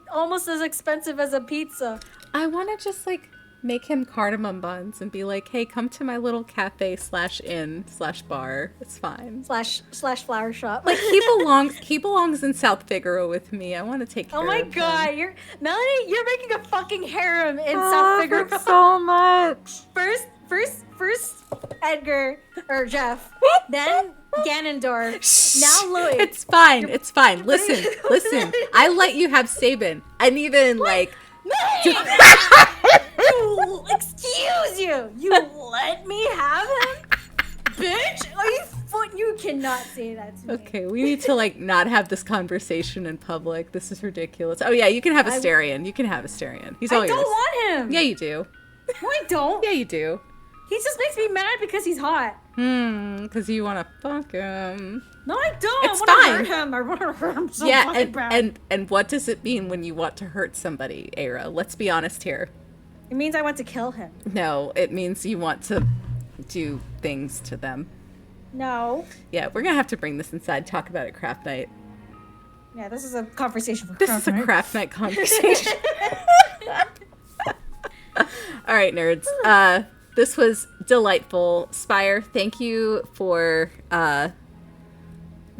almost as expensive as a pizza. I want to just like make him cardamom buns and be like, hey, come to my little cafe /inn/bar. It's fine. Slash flower shop. Like he belongs in South Figaro with me. I want to take care of him. Oh my god, Melanie, you're making a fucking harem in South Figaro. So much. First Edgar or Jeff, then Ganondorf, now Louis. It's fine. It's fine. Listen. I let you have Sabin. And even like. Excuse you. You let me have him, bitch. You cannot say that to me. Okay, we need to like not have this conversation in public. This is ridiculous. Oh yeah, you can have Asterion. You can have Asterion. He's all I yours. don't want him. Yeah, you do. No, I don't. Yeah, you do. He just makes me mad because he's hot. Because you want to fuck him. No, I don't. It's I want to fine. hurt him. I want to hurt him so Yeah, fucking bad. and what does it mean when you want to hurt somebody, Ara? Let's be honest here. It means I want to kill him. No, it means you want to do things to them. No. Yeah, we're gonna have to bring this inside. Talk about it, craft night. Yeah, this is a conversation for This craft is a night. craft night conversation. All right, nerds. This was delightful. Spire, thank you for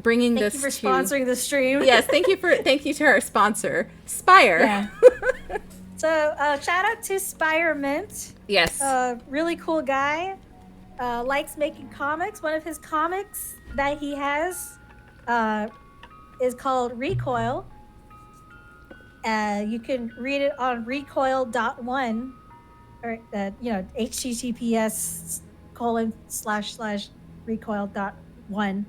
bringing Thank this you for to sponsoring the stream. Yes, thank you to our sponsor, Spire. Yeah. So, shout out to Spire Mint. Yes. Really cool guy. Likes making comics. One of his comics that he has is called Recoil. You can read it on recoil.one or https://recoil.one.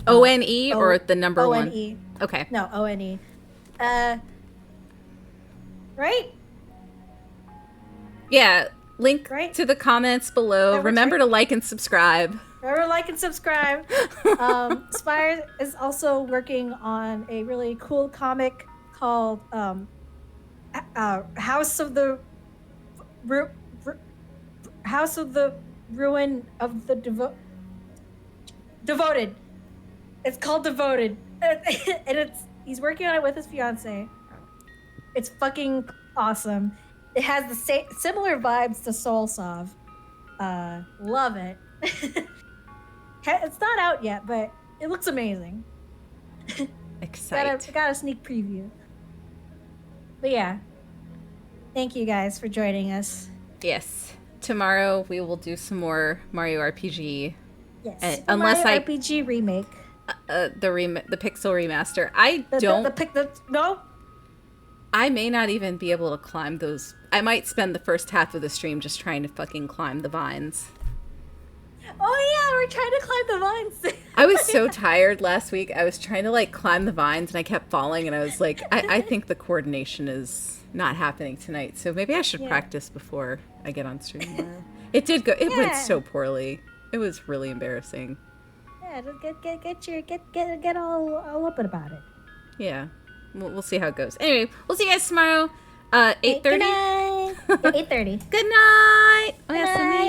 ONE or the number one? ONE. Okay. No, ONE. Right? Yeah. Link Right. to the comments below. That works, Remember right? to like and subscribe. Remember, like and subscribe. Spire is also working on a really cool comic called House of the Ruin of the Devoted. It's called Devoted, and he's working on it with his fiance. It's fucking awesome. It has the similar vibes to Soul Sov. Love it. It's not out yet, but it looks amazing. Excited. Got a sneak preview. But yeah, thank you guys for joining us. Yes. Tomorrow we will do some more Mario RPG. Yes, And the unless Mario I- RPG remake. The Pixel remaster. No. I may not even be able to climb those. I might spend the first half of the stream just trying to fucking climb the vines. Oh yeah, we're trying to climb the vines. I was so tired last week. I was trying to like climb the vines and I kept falling and I was like, I think the coordination is not happening tonight. So maybe I should practice before I get on stream tomorrow. It did go. It went so poorly. It was really embarrassing. Yeah, just get all open about it. Yeah. We'll see how it goes. Anyway, we'll see you guys tomorrow. 8:30. Good night. 8:30. Good night. Good night.